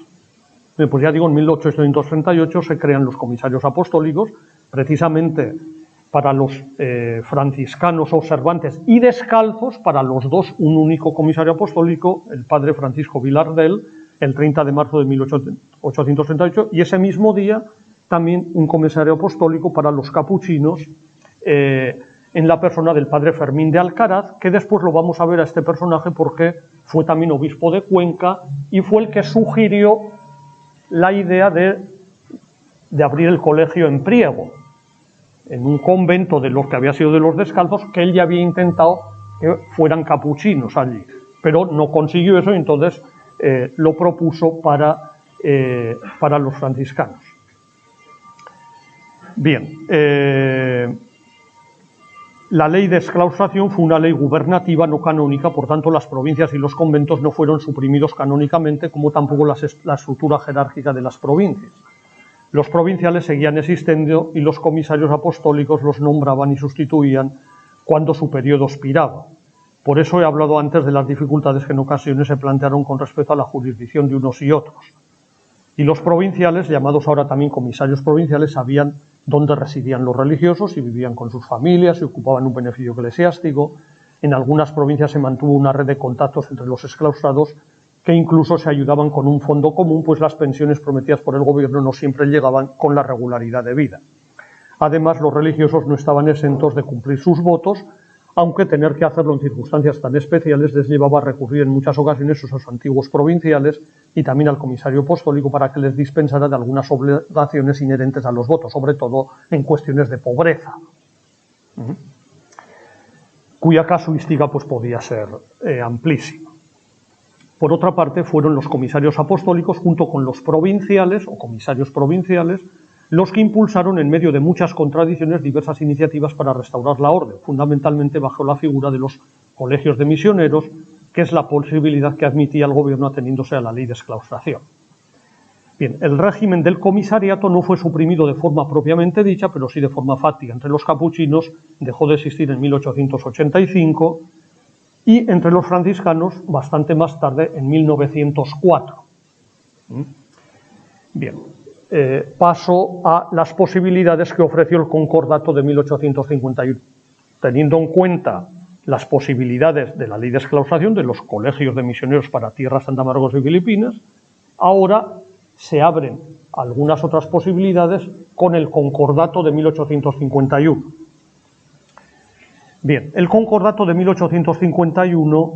Pues ya digo, en 1838 se crean los comisarios apostólicos, precisamente para los franciscanos observantes y descalzos, para los dos un único comisario apostólico, el padre Francisco Vilardell, el 30 de marzo de 1838, y ese mismo día también un comisario apostólico para los capuchinos, en la persona del padre Fermín de Alcaraz, que después lo vamos a ver a este personaje porque fue también obispo de Cuenca y fue el que sugirió la idea de abrir el colegio en Priego, en un convento de los que había sido de los descalzos, que él ya había intentado que fueran capuchinos allí, pero no consiguió eso y entonces lo propuso para los franciscanos. Bien, la ley de exclaustración fue una ley gubernativa no canónica, por tanto las provincias y los conventos no fueron suprimidos canónicamente, como tampoco la estructura jerárquica de las provincias. Los provinciales seguían existiendo y los comisarios apostólicos los nombraban y sustituían cuando su periodo expiraba. Por eso he hablado antes de las dificultades que en ocasiones se plantearon con respecto a la jurisdicción de unos y otros. Y los provinciales, llamados ahora también comisarios provinciales, sabían dónde residían los religiosos, si vivían con sus familias, si ocupaban un beneficio eclesiástico. En algunas provincias se mantuvo una red de contactos entre los exclaustrados que incluso se ayudaban con un fondo común, pues las pensiones prometidas por el gobierno no siempre llegaban con la regularidad debida. Además, los religiosos no estaban exentos de cumplir sus votos, aunque tener que hacerlo en circunstancias tan especiales les llevaba a recurrir en muchas ocasiones a sus antiguos provinciales y también al comisario apostólico para que les dispensara de algunas obligaciones inherentes a los votos, sobre todo en cuestiones de pobreza, cuya casuística pues, podía ser amplísima. Por otra parte, fueron los comisarios apostólicos, junto con los provinciales o comisarios provinciales, los que impulsaron, en medio de muchas contradicciones, diversas iniciativas para restaurar la orden, fundamentalmente bajo la figura de los colegios de misioneros, que es la posibilidad que admitía el gobierno ateniéndose a la ley de exclaustración. Bien, el régimen del comisariato no fue suprimido de forma propiamente dicha, pero sí de forma fáctica. Entre los capuchinos dejó de existir en 1885 y entre los franciscanos bastante más tarde, en 1904. Bien, paso a las posibilidades que ofreció el concordato de 1851. Teniendo en cuenta las posibilidades de la ley de exclaustración de los colegios de misioneros para tierras Santa Marcos y Filipinas, ahora se abren algunas otras posibilidades con el concordato de 1851. Bien, el concordato de 1851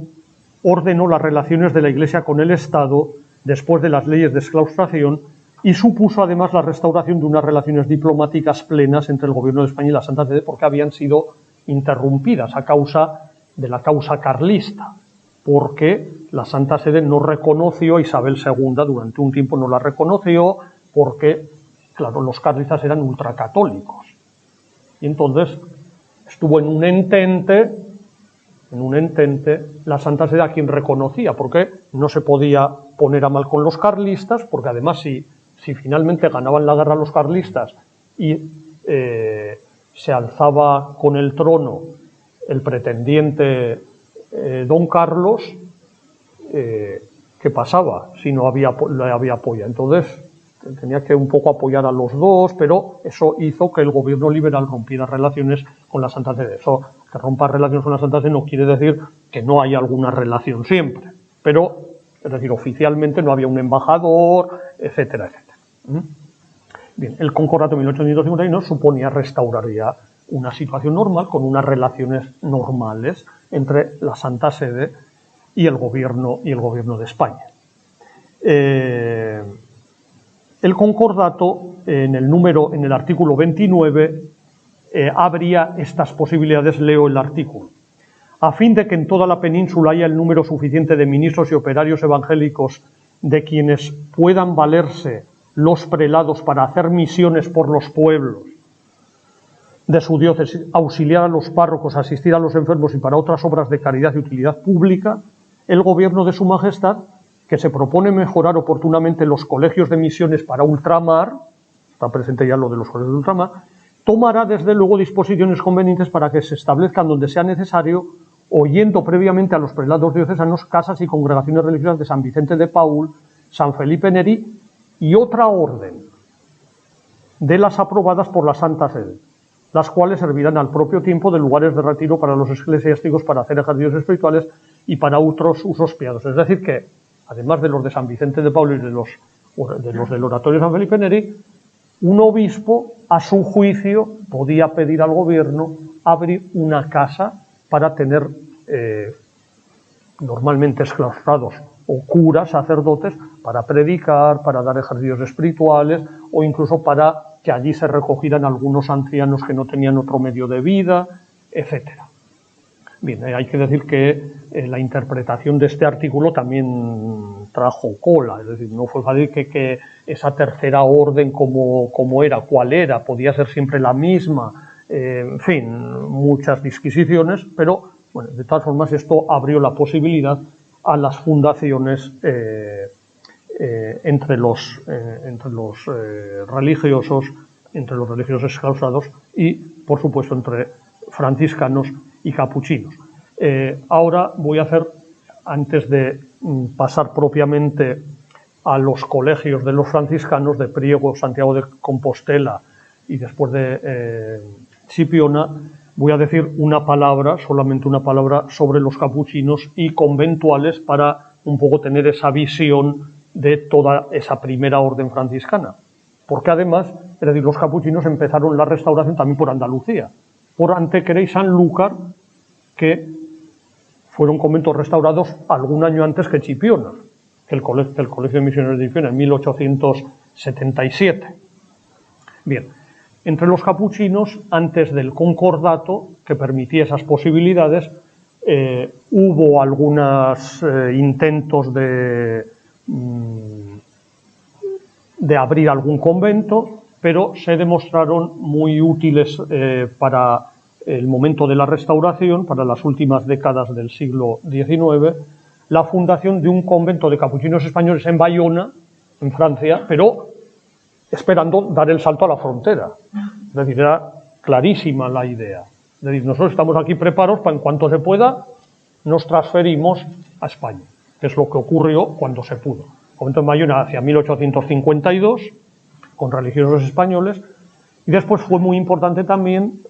ordenó las relaciones de la Iglesia con el Estado después de las leyes de exclaustración y supuso además la restauración de unas relaciones diplomáticas plenas entre el Gobierno de España y la Santa Sede, porque habían sido interrumpidas a causa de la causa carlista, porque la Santa Sede no reconoció a Isabel II, durante un tiempo no la reconoció, porque, claro, los carlistas eran ultracatólicos. Y entonces estuvo en un entente la Santa Sede a quien reconocía, porque no se podía poner a mal con los carlistas, porque además si finalmente ganaban la guerra los carlistas y se alzaba con el trono el pretendiente don Carlos, ¿qué pasaba si no había apoyo? Entonces tenía que un poco apoyar a los dos, pero eso hizo que el gobierno liberal rompiera relaciones con la Santa Sede. Eso, que rompa relaciones con la Santa Sede, no quiere decir que no haya alguna relación siempre, pero, es decir, oficialmente no había un embajador, etcétera, etcétera. Bien, el concordato de 1851 suponía restaurar ya una situación normal con unas relaciones normales entre la Santa Sede y el gobierno de España. El concordato, en el artículo 29, abría estas posibilidades. Leo el artículo. a fin de que en toda la península haya el número suficiente de ministros y operarios evangélicos de quienes puedan valerse los prelados para hacer misiones por los pueblos de su diócesis, auxiliar a los párrocos, asistir a los enfermos y para otras obras de caridad y utilidad pública, el gobierno de Su Majestad, que se propone mejorar oportunamente los colegios de misiones para ultramar, está presente ya lo de los colegios de ultramar, tomará desde luego disposiciones convenientes para que se establezcan donde sea necesario, oyendo previamente a los prelados diocesanos, casas y congregaciones religiosas de San Vicente de Paúl, San Felipe Neri y otra orden de las aprobadas por la Santa Sede, las cuales servirán al propio tiempo de lugares de retiro para los eclesiásticos para hacer ejercicios espirituales y para otros usos piadosos. Es decir que, además de los de San Vicente de Paúl y de los del oratorio de San Felipe Neri, un obispo, a su juicio, podía pedir al gobierno abrir una casa para tener normalmente exclaustrados o curas, sacerdotes, para predicar, para dar ejercicios espirituales o incluso para que allí se recogieran algunos ancianos que no tenían otro medio de vida, etcétera. Bien, hay que decir que la interpretación de este artículo también trajo cola, es decir, no fue fácil que esa tercera orden como era, cuál era, podía ser siempre la misma, en fin, muchas disquisiciones, pero bueno, de todas formas esto abrió la posibilidad a las fundaciones entre los religiosos exclaustrados y, por supuesto, entre franciscanos y capuchinos. Ahora voy a hacer, antes de pasar propiamente a los colegios de los franciscanos de Priego, Santiago de Compostela y después de Chipiona, voy a decir una palabra, solamente una palabra, sobre los capuchinos y conventuales para un poco tener esa visión de toda esa primera orden franciscana. Porque además, es decir, los capuchinos empezaron la restauración también por Andalucía, por Antequera y Sanlúcar, que fueron conventos restaurados algún año antes que Chipiona, que el Colegio de Misioneros de Chipiona, en 1877. Bien, entre los capuchinos, antes del concordato, que permitía esas posibilidades, hubo algunos intentos de abrir algún convento, pero se demostraron muy útiles para el momento de la restauración, para las últimas décadas del siglo XIX, la fundación de un convento de capuchinos españoles en Bayona, en Francia, pero esperando dar el salto a la frontera. Es decir, era clarísima la idea. Es decir, nosotros estamos aquí preparados para en cuanto se pueda, nos transferimos a España, que es lo que ocurrió cuando se pudo. El convento en Bayona hacia 1852, con religiosos españoles, y después fue muy importante también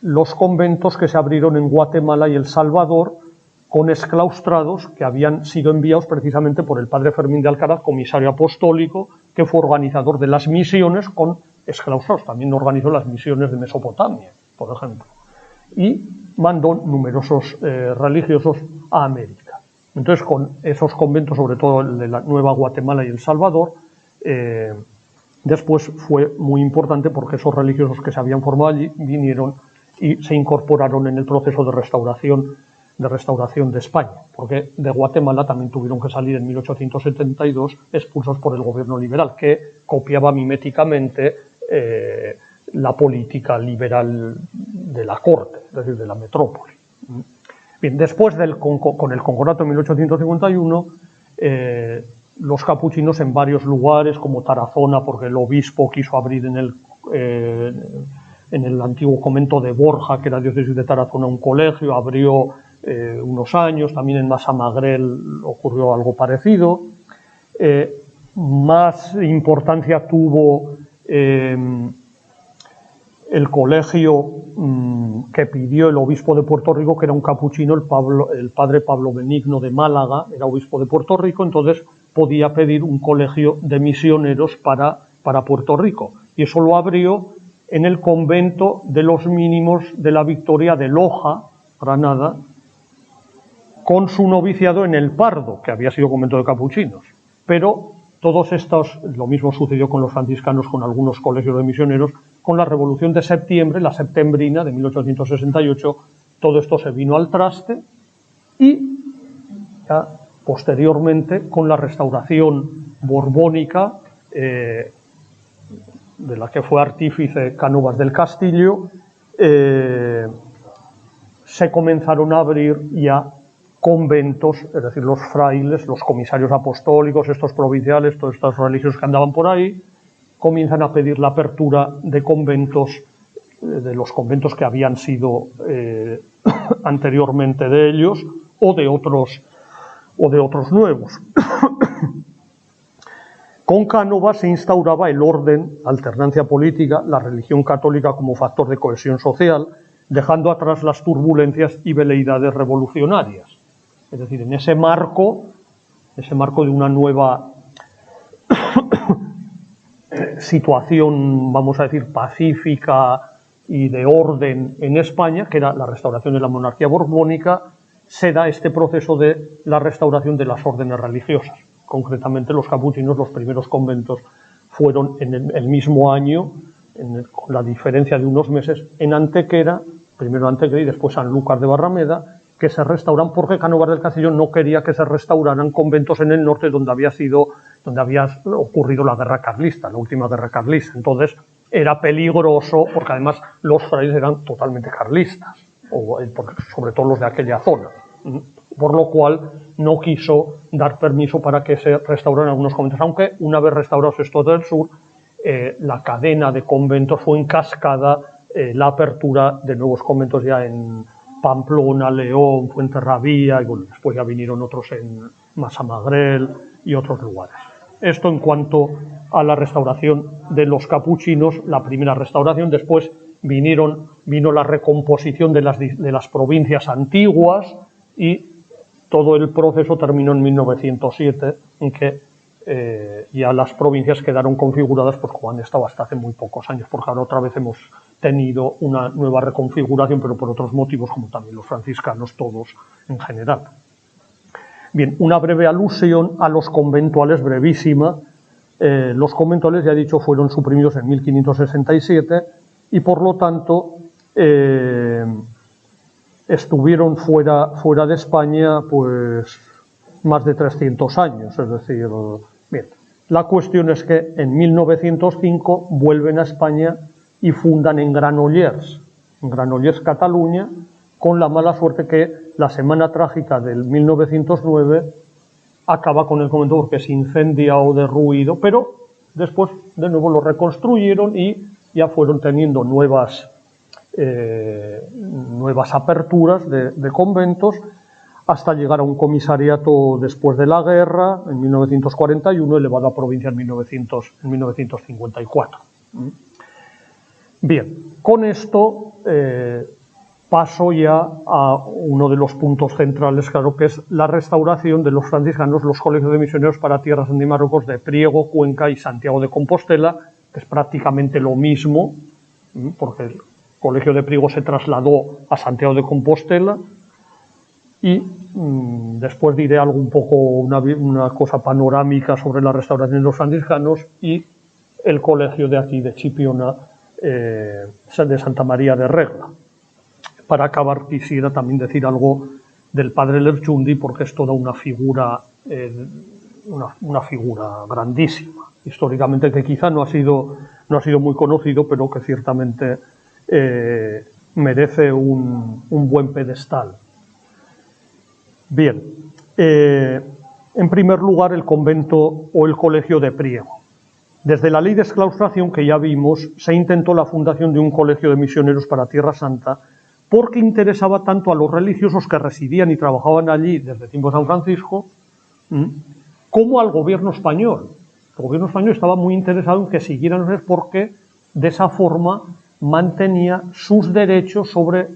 los conventos que se abrieron en Guatemala y El Salvador, con exclaustrados que habían sido enviados precisamente por el padre Fermín de Alcaraz, comisario apostólico, que fue organizador de las misiones con exclaustrados. También organizó las misiones de Mesopotamia, por ejemplo. Y mandó numerosos religiosos a América. Entonces, con esos conventos, sobre todo el de la Nueva Guatemala y El Salvador, después fue muy importante porque esos religiosos que se habían formado allí vinieron y se incorporaron en el proceso de restauración de España, porque de Guatemala también tuvieron que salir en 1872 expulsos por el gobierno liberal, que copiaba miméticamente la política liberal de la corte, es decir, de la metrópoli. Bien, después con el concordato de 1851, los capuchinos en varios lugares, como Tarazona, porque el obispo quiso abrir en el antiguo convento de Borja, que era diócesis de Tarazona, un colegio, abrió unos años, también en Massamagrell ocurrió algo parecido. Más importancia tuvo el colegio que pidió el obispo de Puerto Rico, que era un capuchino, el padre Pablo Benigno de Málaga, era obispo de Puerto Rico, entonces podía pedir un colegio de misioneros para Puerto Rico, y eso lo abrió en el convento de los mínimos de la Victoria de Loja, Granada, con su noviciado en El Pardo, que había sido convento de capuchinos. Pero todos estos, lo mismo sucedió con los franciscanos, con algunos colegios de misioneros. Con la Revolución de Septiembre, la septembrina de 1868, todo esto se vino al traste y ya posteriormente, con la restauración borbónica, de la que fue artífice Cánovas del Castillo, se comenzaron a abrir ya conventos, es decir, los frailes, los comisarios apostólicos, estos provinciales, todos estos religiosos que andaban por ahí, comienzan a pedir la apertura de conventos, de los conventos que habían sido anteriormente de ellos, o de otros nuevos. Con Cánovas se instauraba el orden, la alternancia política, la religión católica como factor de cohesión social, dejando atrás las turbulencias y veleidades revolucionarias. Es decir, en ese marco de una nueva situación, vamos a decir, pacífica y de orden en España, que era la restauración de la monarquía borbónica, se da este proceso de la restauración de las órdenes religiosas. Concretamente, los capuchinos, los primeros conventos, fueron en el mismo año, con la diferencia de unos meses, en Antequera, primero Antequera y después Sanlúcar de Barrameda, que se restauran porque Cánovas del Castillo no quería que se restauraran conventos en el norte donde había ocurrido la guerra carlista, la última guerra carlista. Entonces era peligroso porque además los frailes eran totalmente carlistas, sobre todo los de aquella zona, por lo cual no quiso dar permiso para que se restauraran algunos conventos, aunque una vez restaurados estos del sur, la cadena de conventos fue en cascada, la apertura de nuevos conventos ya en Pamplona, León, Fuenterrabía, y bueno, después ya vinieron otros en Massamagrell y otros lugares. Esto en cuanto a la restauración de los capuchinos, la primera restauración. Después vino la recomposición de las provincias antiguas y todo el proceso terminó en 1907, en que ya las provincias quedaron configuradas pues como han estado hasta hace muy pocos años, porque ahora otra vez hemos tenido una nueva reconfiguración, pero por otros motivos, como también los franciscanos, todos en general. Bien, una breve alusión a los conventuales, brevísima. Los conventuales, ya he dicho, fueron suprimidos en 1567 y por lo tanto estuvieron fuera de España pues más de 300 años. Es decir, bien, la cuestión es que en 1905 vuelven a España y fundan en Granollers, Cataluña, con la mala suerte que la Semana Trágica del 1909 acaba con el convento porque se incendia o derruido, pero después de nuevo lo reconstruyeron y ya fueron teniendo nuevas aperturas de conventos hasta llegar a un comisariato después de la guerra, en 1941, elevado a provincia en 1954. Bien, con esto paso ya a uno de los puntos centrales, claro, que es la restauración de los franciscanos, los colegios de misioneros para Tierra Santa y Marruecos de Priego, Cuenca y Santiago de Compostela, que es prácticamente lo mismo, porque el colegio de Priego se trasladó a Santiago de Compostela. Y después diré algo un poco, una cosa panorámica sobre la restauración de los franciscanos y el colegio de aquí, de Chipiona, de Santa María de Regla. Para acabar, quisiera también decir algo del padre Lerchundi, porque es toda una figura grandísima, históricamente, que quizá no ha sido muy conocido, pero que ciertamente merece un buen pedestal. Bien, en primer lugar, el convento o el colegio de Priego. Desde la ley de exclaustración que ya vimos, se intentó la fundación de un colegio de misioneros para Tierra Santa porque interesaba tanto a los religiosos que residían y trabajaban allí desde tiempo de San Francisco, como al gobierno español. El gobierno español estaba muy interesado en que siguieran, porque de esa forma mantenía sus derechos sobre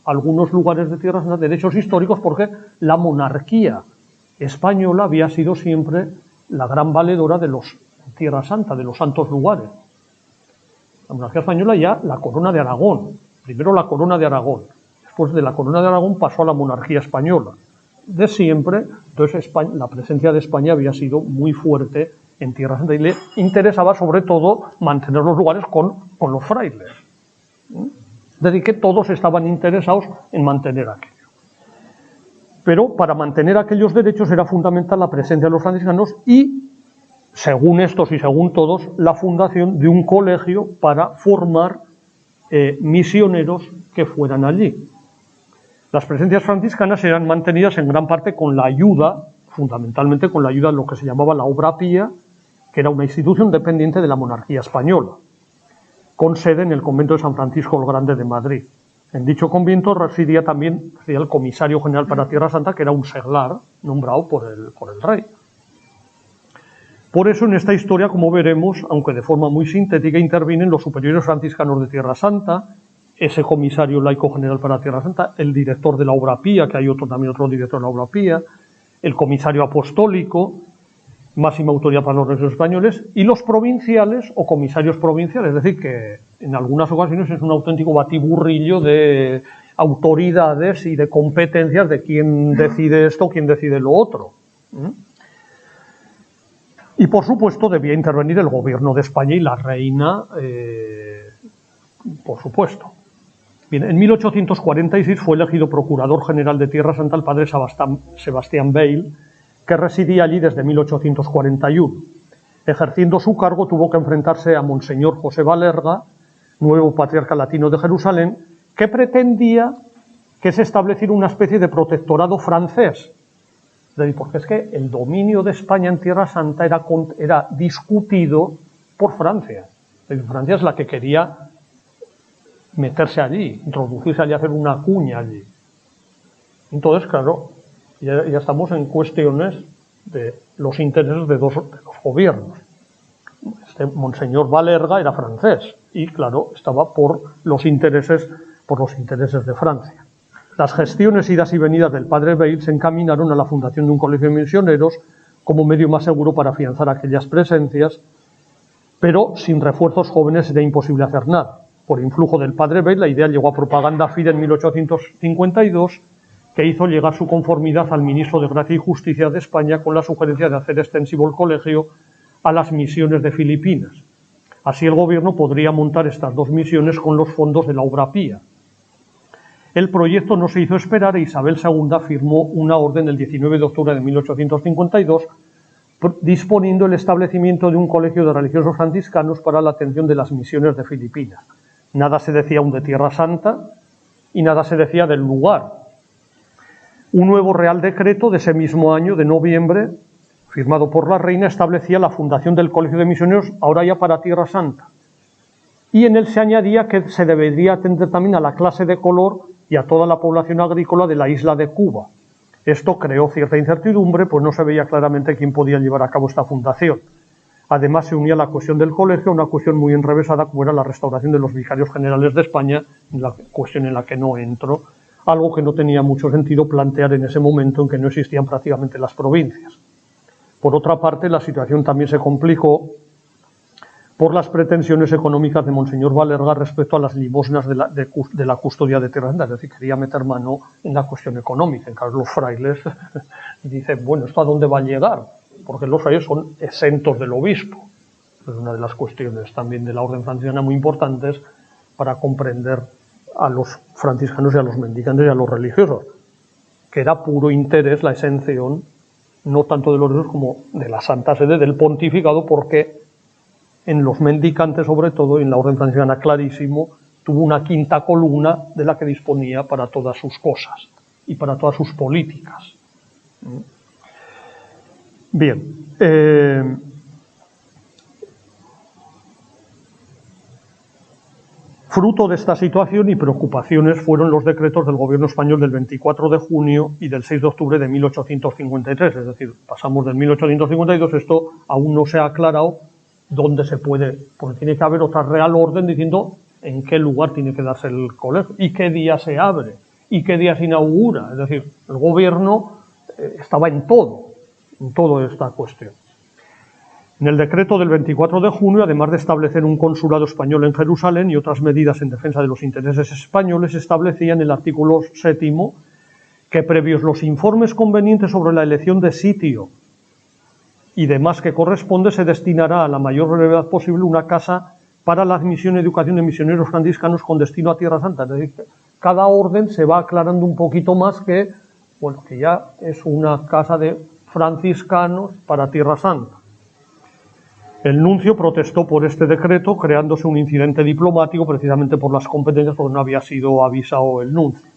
algunos lugares de Tierra Santa, derechos históricos, porque la monarquía española había sido siempre la gran valedora de los Tierra Santa, de los santos lugares. La monarquía española, ya la corona de Aragón, primero la corona de Aragón, después de la corona de Aragón pasó a la monarquía española. De siempre, entonces España, la presencia de España había sido muy fuerte en Tierra Santa y le interesaba sobre todo mantener los lugares con los frailes. Es decir, que todos estaban interesados en mantener aquello. Pero para mantener aquellos derechos era fundamental la presencia de los franciscanos y, según estos y según todos, la fundación de un colegio para formar misioneros que fueran allí. Las presencias franciscanas eran mantenidas en gran parte con la ayuda, fundamentalmente con la ayuda de lo que se llamaba la Obra Pía, que era una institución dependiente de la monarquía española, con sede en el convento de San Francisco el Grande de Madrid. En dicho convento residía también el comisario general para Tierra Santa, que era un seglar nombrado por el rey. Por eso en esta historia, como veremos, aunque de forma muy sintética, intervienen los superiores franciscanos de Tierra Santa, ese comisario laico general para Tierra Santa, el director de la Obra Pía, que hay también otro director de la Obra Pía, el comisario apostólico, máxima autoridad para los religiosos españoles, y los provinciales o comisarios provinciales, es decir, que en algunas ocasiones es un auténtico batiburrillo de autoridades y de competencias de quién decide esto, quién decide lo otro. Y por supuesto debía intervenir el gobierno de España y la reina, por supuesto. Bien, en 1846 fue elegido procurador general de Tierra Santa el padre Sebastián Bail, que residía allí desde 1841. Ejerciendo su cargo tuvo que enfrentarse a Monseñor José Valerga, nuevo patriarca latino de Jerusalén, que pretendía que se estableciera una especie de protectorado francés. Porque es que el dominio de España en Tierra Santa era discutido por Francia. Francia es la que quería meterse allí, introducirse allí, hacer una cuña allí. Entonces, claro, ya estamos en cuestiones de los intereses de los gobiernos. Monseñor Valerga era francés y, claro, estaba por los intereses de Francia. Las gestiones idas y venidas del padre Bail se encaminaron a la fundación de un colegio de misioneros como medio más seguro para afianzar aquellas presencias, pero sin refuerzos jóvenes era imposible hacer nada. Por influjo del padre Bail, la idea llegó a Propaganda Fide en 1852, que hizo llegar su conformidad al ministro de Gracia y Justicia de España con la sugerencia de hacer extensivo el colegio a las misiones de Filipinas. Así el gobierno podría montar estas dos misiones con los fondos de la Obra Pía. El proyecto no se hizo esperar e Isabel II firmó una orden el 19 de octubre de 1852 disponiendo el establecimiento de un colegio de religiosos franciscanos para la atención de las misiones de Filipinas. Nada se decía aún de Tierra Santa y nada se decía del lugar. Un nuevo Real Decreto de ese mismo año, de noviembre, firmado por la reina, establecía la fundación del Colegio de Misioneros, ahora ya para Tierra Santa. Y en él se añadía que se debería atender también a la clase de color y a toda la población agrícola de la isla de Cuba. Esto creó cierta incertidumbre, pues no se veía claramente quién podía llevar a cabo esta fundación. Además, se unía la cuestión del colegio a una cuestión muy enrevesada, como era la restauración de los vicarios generales de España, la cuestión en la que no entro, algo que no tenía mucho sentido plantear en ese momento en que no existían prácticamente las provincias. Por otra parte, la situación también se complicó por las pretensiones económicas de Monseñor Valerga respecto a las limosnas de la custodia de Tierra Santa, es decir, quería meter mano en la cuestión económica. En cambio, los frailes dicen, bueno, ¿esto a dónde va a llegar? Porque los frailes son exentos del obispo. Es una de las cuestiones también de la orden franciscana muy importantes para comprender a los franciscanos y a los mendicantes y a los religiosos, que era puro interés la exención, no tanto de los religiosos como de la Santa Sede, del pontificado, porque en los mendicantes, sobre todo, y en la orden franciscana clarísimo, tuvo una quinta columna de la que disponía para todas sus cosas y para todas sus políticas. Bien. Fruto de esta situación y preocupaciones fueron los decretos del gobierno español del 24 de junio y del 6 de octubre de 1853. Es decir, pasamos del 1852, esto aún no se ha aclarado dónde se puede, porque tiene que haber otra real orden diciendo en qué lugar tiene que darse el colegio y qué día se abre y qué día se inaugura. Es decir, el gobierno estaba en toda esta cuestión. En el decreto del 24 de junio, además de establecer un consulado español en Jerusalén y otras medidas en defensa de los intereses españoles, establecía en el artículo 7º que previos los informes convenientes sobre la elección de sitio y demás que corresponde, se destinará a la mayor brevedad posible una casa para la admisión y educación de misioneros franciscanos con destino a Tierra Santa. Es decir, cada orden se va aclarando un poquito más que, bueno, que ya es una casa de franciscanos para Tierra Santa. El nuncio protestó por este decreto, creándose un incidente diplomático precisamente por las competencias, porque no había sido avisado el nuncio.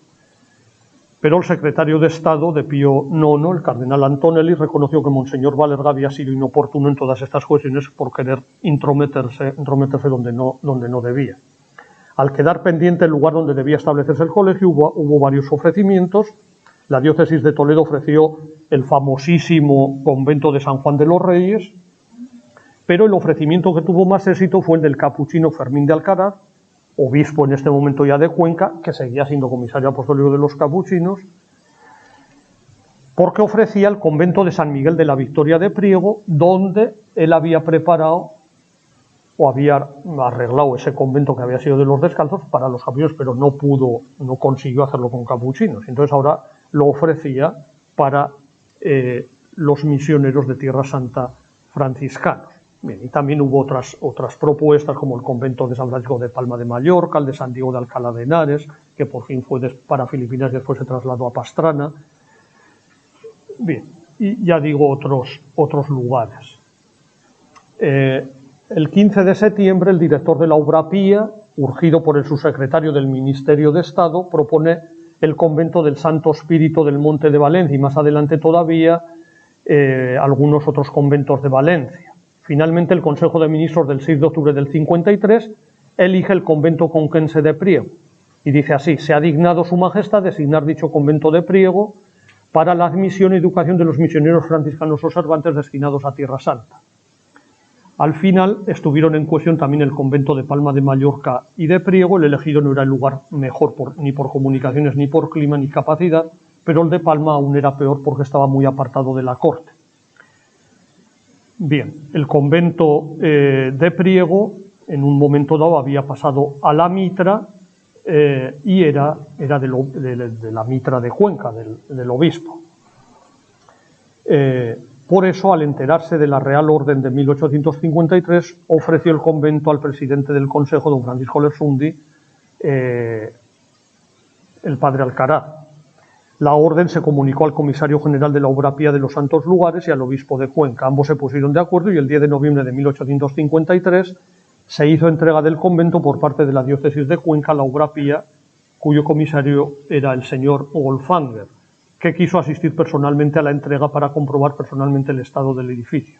Pero el secretario de Estado de Pío IX, el cardenal Antonelli, reconoció que Monseñor Valerga había sido inoportuno en todas estas cuestiones por querer intrometerse donde no debía. Al quedar pendiente el lugar donde debía establecerse el colegio, hubo varios ofrecimientos. La diócesis de Toledo ofreció el famosísimo convento de San Juan de los Reyes, pero el ofrecimiento que tuvo más éxito fue el del capuchino Fermín de Alcaraz, obispo en este momento ya de Cuenca, que seguía siendo comisario apostólico de los capuchinos, porque ofrecía el convento de San Miguel de la Victoria de Priego, donde él había preparado o había arreglado ese convento que había sido de los descalzos para los capuchinos, pero no consiguió hacerlo con capuchinos. Entonces ahora lo ofrecía para los misioneros de Tierra Santa franciscanos. Bien, y también hubo otras propuestas, como el convento de San Francisco de Palma de Mallorca, el de San Diego de Alcalá de Henares, que por fin fue para Filipinas y después se trasladó a Pastrana. Bien, y ya digo otros lugares. El 15 de septiembre, el director de la Obra Pía, urgido por el subsecretario del Ministerio de Estado, propone el convento del Santo Espíritu del Monte de Valencia y más adelante todavía algunos otros conventos de Valencia. Finalmente, el Consejo de Ministros del 6 de octubre del 53 elige el convento conquense de Priego y dice así: se ha dignado Su Majestad designar dicho convento de Priego para la admisión y educación de los misioneros franciscanos observantes destinados a Tierra Santa. Al final estuvieron en cuestión también el convento de Palma de Mallorca y de Priego. El elegido no era el lugar mejor ni por comunicaciones, ni por clima, ni capacidad, pero el de Palma aún era peor porque estaba muy apartado de la corte. Bien, el convento de Priego en un momento dado había pasado a la mitra y era de la mitra de Cuenca, del obispo. Por eso, al enterarse de la Real Orden de 1853, ofreció el convento al presidente del Consejo, don Francisco Lersundi, el padre Alcaraz. La orden se comunicó al comisario general de la Obra Pía de los Santos Lugares y al obispo de Cuenca. Ambos se pusieron de acuerdo y el 10 de noviembre de 1853 se hizo entrega del convento por parte de la diócesis de Cuenca a la Obra Pía, cuyo comisario era el señor Wolfanger, que quiso asistir personalmente a la entrega para comprobar personalmente el estado del edificio.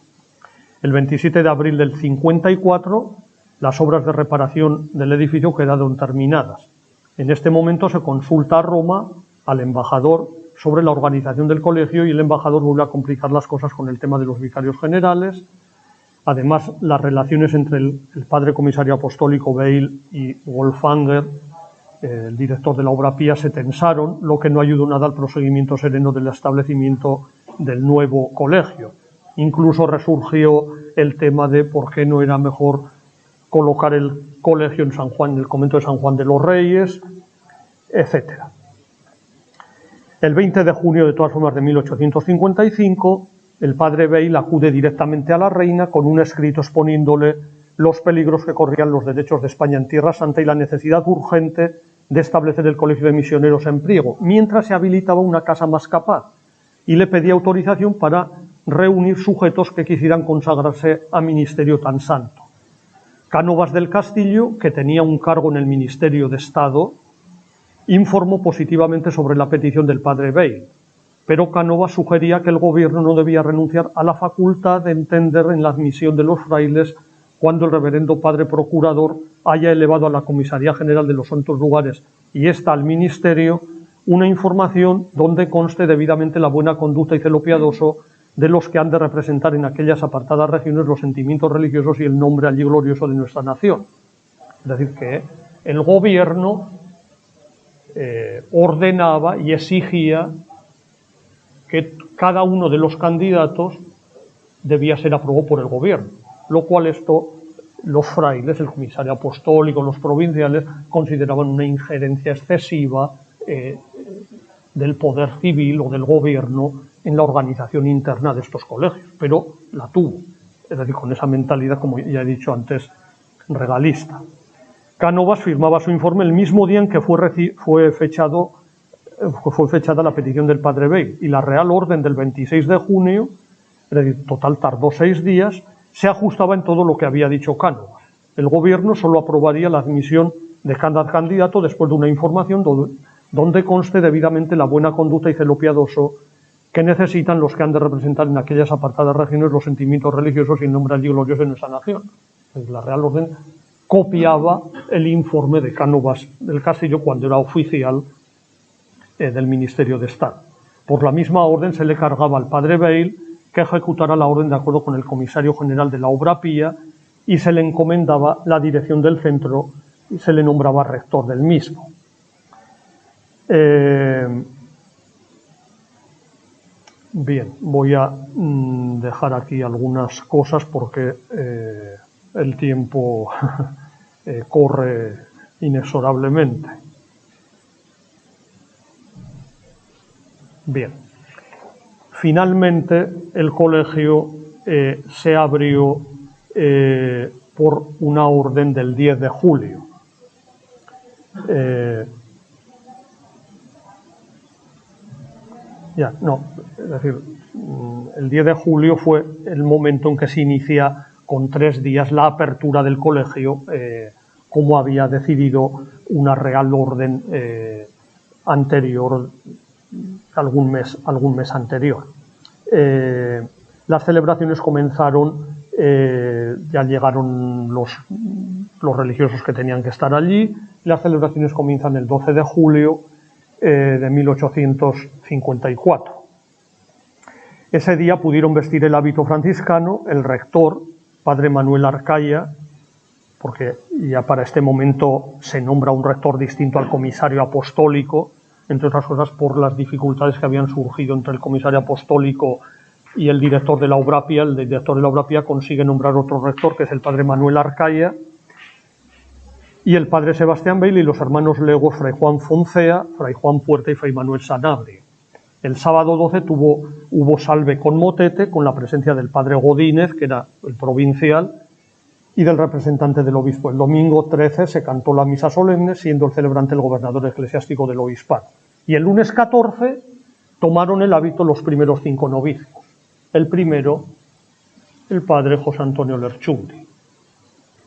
El 27 de abril del 54, las obras de reparación del edificio quedaron terminadas. En este momento se consulta a Roma al embajador sobre la organización del colegio y el embajador vuelve a complicar las cosas con el tema de los vicarios generales. Además, las relaciones entre el padre comisario apostólico Beil y Wolfanger, el director de la Obra Pía, se tensaron, lo que no ayudó nada al proseguimiento sereno del establecimiento del nuevo colegio. Incluso resurgió el tema de por qué no era mejor colocar el colegio en San Juan, en el convento de San Juan de los Reyes, etcétera. El 20 de junio, de todas formas, de 1855, el padre Beil acude directamente a la reina con un escrito exponiéndole los peligros que corrían los derechos de España en Tierra Santa y la necesidad urgente de establecer el colegio de misioneros en Priego, mientras se habilitaba una casa más capaz, y le pedía autorización para reunir sujetos que quisieran consagrarse a ministerio tan santo. Cánovas del Castillo, que tenía un cargo en el Ministerio de Estado, informó positivamente sobre la petición del padre Beil, pero Cánovas sugería que el gobierno no debía renunciar a la facultad de entender en la admisión de los frailes cuando el reverendo padre procurador haya elevado a la Comisaría General de los Santos Lugares y ésta al Ministerio una información donde conste debidamente la buena conducta y celo piadoso de los que han de representar en aquellas apartadas regiones los sentimientos religiosos y el nombre allí glorioso de nuestra nación. Es decir, que el gobierno ordenaba y exigía que cada uno de los candidatos debía ser aprobado por el gobierno, lo cual esto los frailes, el comisario apostólico, los provinciales, consideraban una injerencia excesiva del poder civil o del gobierno en la organización interna de estos colegios, pero la tuvo. Es decir, con esa mentalidad, como ya he dicho antes, regalista. Cánovas firmaba su informe el mismo día en que fue fechada la petición del padre Bayle, y la Real Orden del 26 de junio, es decir, total tardó 6 días, se ajustaba en todo lo que había dicho Cánovas. El gobierno solo aprobaría la admisión de cada candidato después de una información donde conste debidamente la buena conducta y celo piadoso que necesitan los que han de representar en aquellas apartadas regiones los sentimientos religiosos y el nombre allí glorioso de nuestra nación. La Real Orden copiaba el informe de Cánovas del Castillo cuando era oficial del Ministerio de Estado. Por la misma orden se le cargaba al padre Bayle que ejecutara la orden de acuerdo con el comisario general de la Obra Pía, y se le encomendaba la dirección del centro y se le nombraba rector del mismo. Bien, voy a dejar aquí algunas cosas porque el tiempo corre inexorablemente. Bien, finalmente el colegio se abrió por una orden del 10 de julio. Es decir, el 10 de julio fue el momento en que se inicia con 3 días la apertura del colegio, como había decidido una Real Orden anterior, algún mes anterior. Las celebraciones comenzaron, ya llegaron los religiosos que tenían que estar allí. Las celebraciones comienzan el 12 de julio de 1854. Ese día pudieron vestir el hábito franciscano el rector, padre Manuel Arcaya, porque ya para este momento se nombra un rector distinto al comisario apostólico, entre otras cosas por las dificultades que habían surgido entre el comisario apostólico y el director de la Obra Pía. El director de la Obra Pía consigue nombrar otro rector, que es el padre Manuel Arcaya, y el padre Sebastián Bayle y los hermanos legos fray Juan Foncea, fray Juan Puerta y fray Manuel Sanabria. El sábado 12 hubo salve con motete, con la presencia del padre Godínez, que era el provincial, y del representante del obispo. El domingo 13 se cantó la misa solemne, siendo el celebrante el gobernador eclesiástico del obispado. Y el lunes 14 tomaron el hábito los primeros 5 novicios. El primero, el padre José Antonio Lerchundi.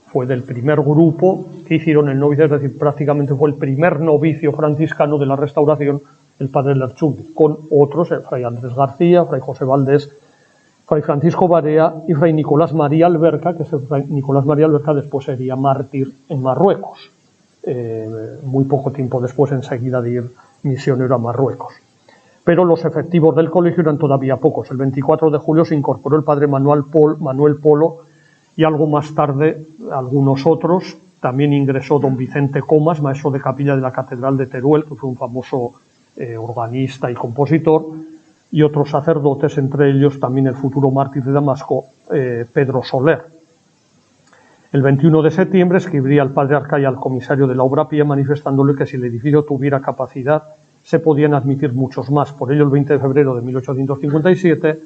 Fue del primer grupo que hicieron el novicio, es decir, prácticamente fue el primer novicio franciscano de la Restauración, el padre Lerchundi, con otros, el fray Andrés García, fray José Valdés, fray Francisco Barea y fray Nicolás María Alberca, que Nicolás María Alberca después sería mártir en Marruecos, muy poco tiempo después, enseguida de ir misionero a Marruecos. Pero los efectivos del colegio eran todavía pocos. El 24 de julio se incorporó el padre Manuel Polo, y algo más tarde algunos otros. También ingresó don Vicente Comas, maestro de capilla de la Catedral de Teruel, que fue un famoso organista y compositor, y otros sacerdotes, entre ellos también el futuro mártir de Damasco, Pedro Soler. El 21 de septiembre escribiría el padre Arcaya al comisario de la Obra Pía manifestándole que si el edificio tuviera capacidad se podían admitir muchos más. Por ello, el 20 de febrero de 1857,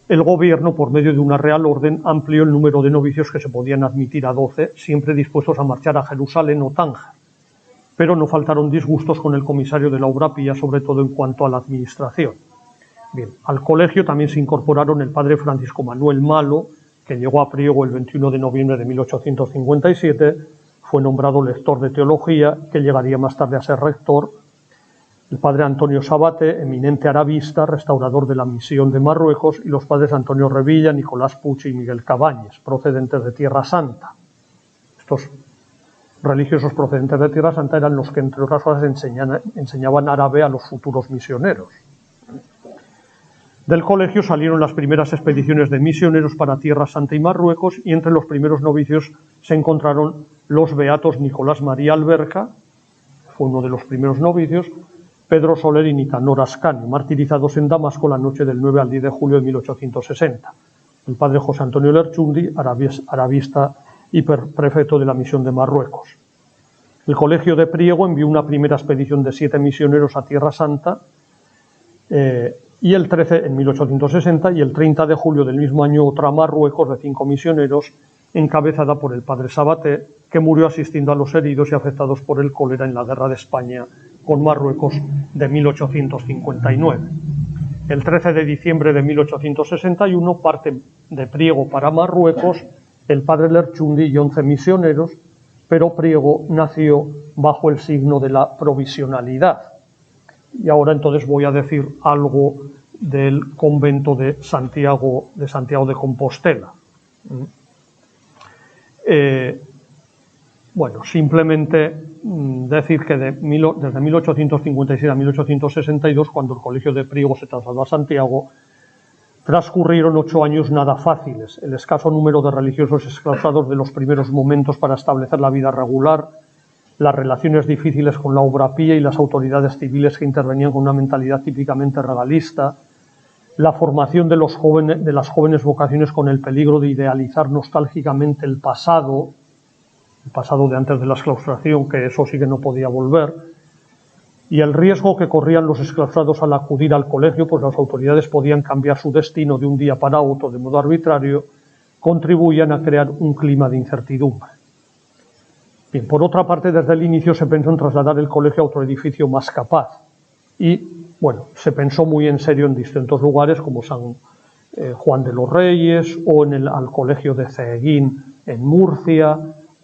el gobierno, por medio de una Real Orden, amplió el número de novicios que se podían admitir a 12, siempre dispuestos a marchar a Jerusalén o Tánger. Pero no faltaron disgustos con el comisario de la Obra Pía, sobre todo en cuanto a la administración. Bien, al colegio también se incorporaron el padre Francisco Manuel Malo, que llegó a Priego el 21 de noviembre de 1857, fue nombrado lector de teología, que llegaría más tarde a ser rector. El padre Antonio Sabate, eminente arabista, restaurador de la misión de Marruecos, y los padres Antonio Revilla, Nicolás Pucci y Miguel Cabañes, procedentes de Tierra Santa. Estos religiosos procedentes de Tierra Santa eran los que, entre otras cosas, enseñaban árabe a los futuros misioneros. Del colegio salieron las primeras expediciones de misioneros para Tierra Santa y Marruecos, y entre los primeros novicios se encontraron los beatos Nicolás María Alberca, fue uno de los primeros novicios, Pedro Soler y Nicanor Ascanio, martirizados en Damasco la noche del 9 al 10 de julio de 1860. El padre José Antonio Lerchundi, arabista y prefecto de la misión de Marruecos. El colegio de Priego envió una primera expedición de 7 misioneros a Tierra Santa, y el 13 en 1860, y el 30 de julio del mismo año otra a Marruecos de 5 misioneros, encabezada por el padre Sabaté, que murió asistiendo a los heridos y afectados por el cólera en la guerra de España con Marruecos de 1859. El 13 de diciembre de 1861 parte de Priego para Marruecos el padre Lerchundi y 11 misioneros, pero Priego nació bajo el signo de la provisionalidad. Y ahora entonces voy a decir algo del convento de Santiago de Compostela. Bueno, simplemente decir que desde 1856 a 1862, cuando el colegio de Priego se trasladó a Santiago, transcurrieron 8 años nada fáciles. El escaso número de religiosos exclaustrados de los primeros momentos para establecer la vida regular, las relaciones difíciles con la obra pía y las autoridades civiles que intervenían con una mentalidad típicamente regalista, la formación de las jóvenes vocaciones con el peligro de idealizar nostálgicamente el pasado de antes de la exclaustración, que eso sí que no podía volver, y el riesgo que corrían los exclaustrados al acudir al colegio, pues las autoridades podían cambiar su destino de un día para otro de modo arbitrario, contribuían a crear un clima de incertidumbre. Bien, por otra parte, desde el inicio se pensó en trasladar el colegio a otro edificio más capaz y, bueno, se pensó muy en serio en distintos lugares como San Juan de los Reyes o al colegio de Ceguín en Murcia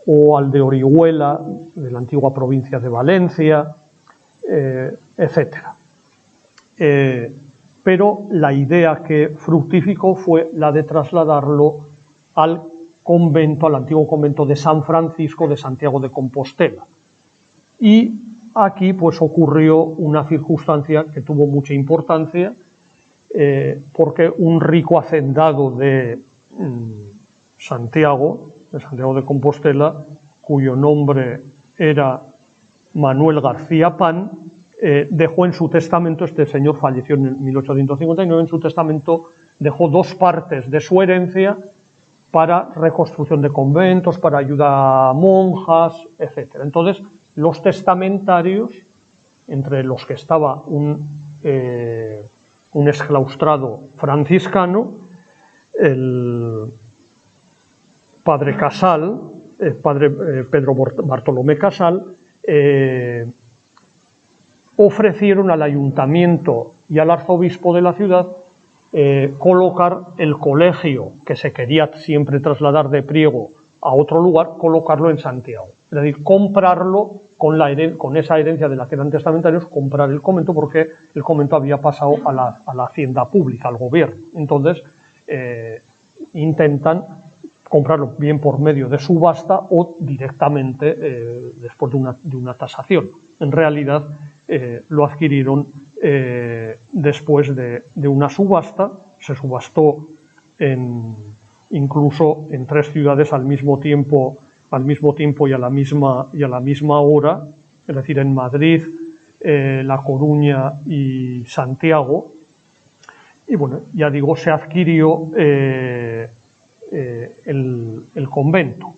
o al de Orihuela, de la antigua provincia de Valencia, etcétera. Pero la idea que fructificó fue la de trasladarlo al antiguo convento de San Francisco de Santiago de Compostela. Y aquí pues ocurrió una circunstancia que tuvo mucha importancia, porque un rico hacendado de Santiago de Compostela, cuyo nombre era Manuel García Pan, dejó en su testamento, este señor falleció en 1859, en su testamento dejó 2 partes de su herencia para reconstrucción de conventos, para ayuda a monjas, etc. Entonces, los testamentarios, entre los que estaba un exclaustrado franciscano, el padre Casal, el padre Pedro Bartolomé Casal, ofrecieron al ayuntamiento y al arzobispo de la ciudad colocar el colegio que se quería siempre trasladar de Priego a otro lugar, colocarlo en Santiago. Es decir, comprarlo con esa herencia de la que eran testamentarios, comprar el convento, porque el convento había pasado a la hacienda pública, al gobierno. Entonces, intentan comprarlo bien por medio de subasta o directamente después de una tasación. En realidad, lo adquirieron después de una subasta. Se subastó incluso en 3 ciudades al mismo tiempo y a la misma hora, es decir, en Madrid, La Coruña y Santiago. Y bueno, ya digo, se adquirió el convento.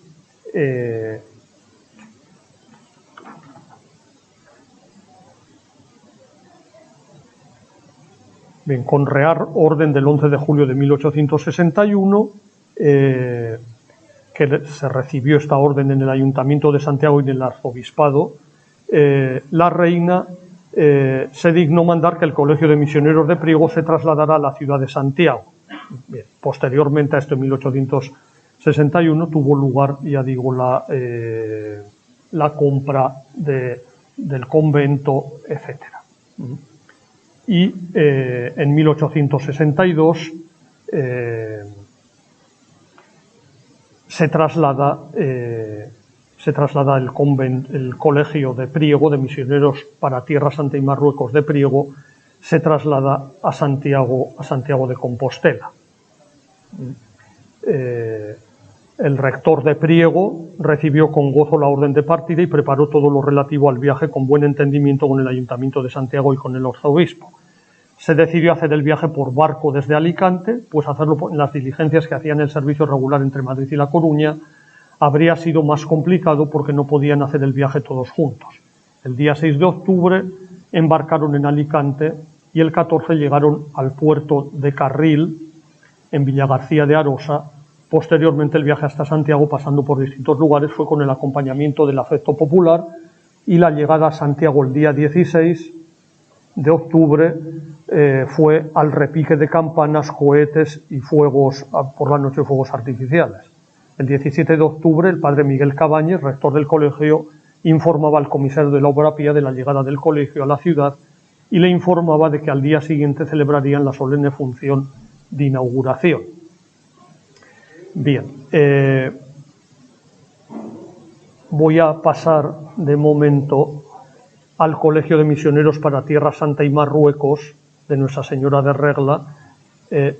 Bien, con Real Orden del 11 de julio de 1861, que se recibió esta orden en el Ayuntamiento de Santiago y en el Arzobispado, la reina se dignó mandar que el Colegio de Misioneros de Priego se trasladara a la ciudad de Santiago. Bien, posteriormente a esto, en 1861, tuvo lugar, ya digo, la compra del convento, etc. Y en 1862 se traslada el colegio de Priego, de misioneros para Tierra Santa y Marruecos de Priego, se traslada a Santiago de Compostela. El rector de Priego recibió con gozo la orden de partida y preparó todo lo relativo al viaje con buen entendimiento con el Ayuntamiento de Santiago y con el arzobispo. Se decidió hacer el viaje por barco desde Alicante, pues hacerlo en las diligencias que hacían el servicio regular entre Madrid y La Coruña habría sido más complicado porque no podían hacer el viaje todos juntos. El día 6 de octubre embarcaron en Alicante y el 14 llegaron al puerto de Carril, en Villagarcía de Arosa, Posteriormente el viaje hasta Santiago, pasando por distintos lugares, fue con el acompañamiento del afecto popular, y la llegada a Santiago el día 16 de octubre fue al repique de campanas, cohetes y fuegos, por la noche fuegos artificiales. El 17 de octubre el padre Miguel Cabañes, rector del colegio, informaba al comisario de la Obra Pía de la llegada del colegio a la ciudad y le informaba de que al día siguiente celebrarían la solemne función de inauguración. Bien, voy a pasar de momento al Colegio de Misioneros para Tierra Santa y Marruecos de Nuestra Señora de Regla.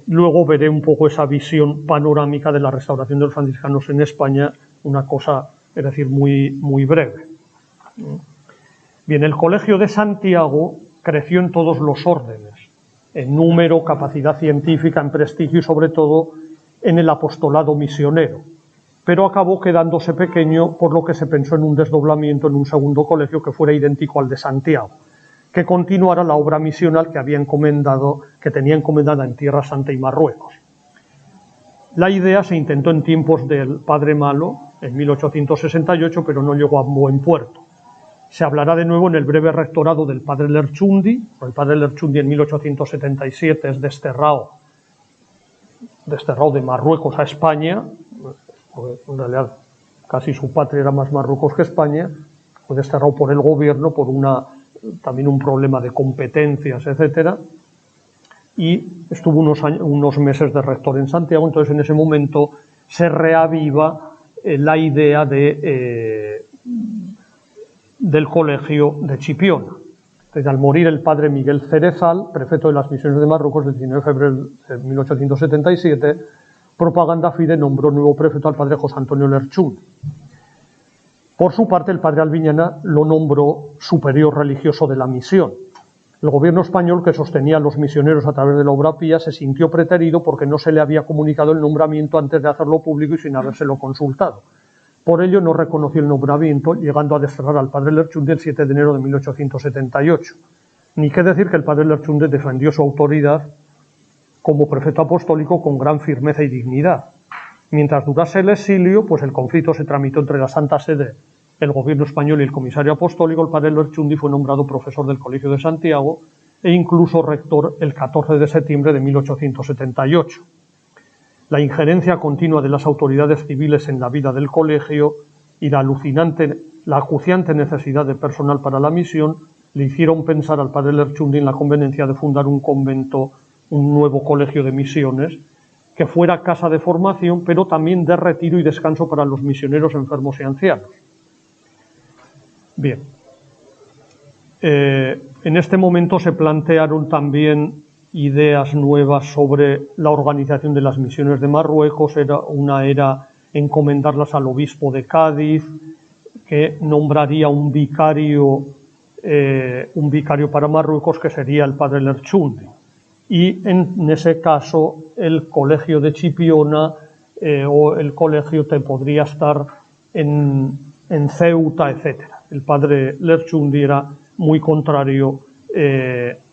Luego veré un poco esa visión panorámica de la restauración de los franciscanos en España, una cosa, es decir, muy breve. Bien, el Colegio de Santiago creció en todos los órdenes, en número, capacidad científica, en prestigio y sobre todo en el apostolado misionero, pero acabó quedándose pequeño, por lo que se pensó en un desdoblamiento en un segundo colegio que fuera idéntico al de Santiago, que continuara la obra misional que tenía encomendada en Tierra Santa y Marruecos. La idea se intentó en tiempos del Padre Malo, en 1868, pero no llegó a buen puerto. Se hablará de nuevo en el breve rectorado del Padre Lerchundi. El Padre Lerchundi en 1877 es desterrado de Marruecos a España, en realidad casi su patria era más Marruecos que España, fue desterrado por el gobierno por también un problema de competencias, etcétera, y estuvo unos meses de rector en Santiago. Entonces en ese momento se reaviva la idea del colegio de Chipiona. Entonces, al morir el padre Miguel Cerezal, prefecto de las misiones de Marruecos, el 19 de febrero de 1877, Propaganda Fide nombró nuevo prefecto al padre José Antonio Lerchundi. Por su parte, el padre Albiñana lo nombró superior religioso de la misión. El gobierno español, que sostenía a los misioneros a través de la Obra Pía, se sintió preterido porque no se le había comunicado el nombramiento antes de hacerlo público y sin habérselo consultado. Por ello no reconoció el nombramiento, llegando a desterrar al padre Lerchundi el 7 de enero de 1878. Ni qué decir que el padre Lerchundi defendió su autoridad como prefecto apostólico con gran firmeza y dignidad. Mientras durase el exilio, pues el conflicto se tramitó entre la Santa Sede, el gobierno español y el comisario apostólico. El padre Lerchundi fue nombrado profesor del Colegio de Santiago e incluso rector el 14 de septiembre de 1878. La injerencia continua de las autoridades civiles en la vida del colegio y la acuciante necesidad de personal para la misión le hicieron pensar al padre Lerchundi en la conveniencia de fundar un convento, un nuevo colegio de misiones, que fuera casa de formación, pero también de retiro y descanso para los misioneros enfermos y ancianos. Bien, en este momento se plantearon también ideas nuevas sobre la organización de las misiones de Marruecos. Una era encomendarlas al obispo de Cádiz, que nombraría un vicario para Marruecos, que sería el padre Lerchundi. Y en ese caso el colegio de Chipiona o el colegio podría estar en Ceuta, etcétera. El padre Lerchundi era muy contrario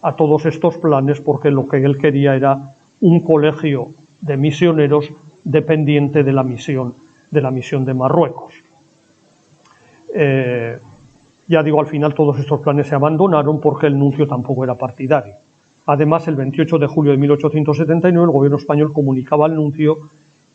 a todos estos planes, porque lo que él quería era un colegio de misioneros dependiente de la misión de Marruecos. Ya digo, al final todos estos planes se abandonaron porque el nuncio tampoco era partidario. Además, el 28 de julio de 1879 el gobierno español comunicaba al nuncio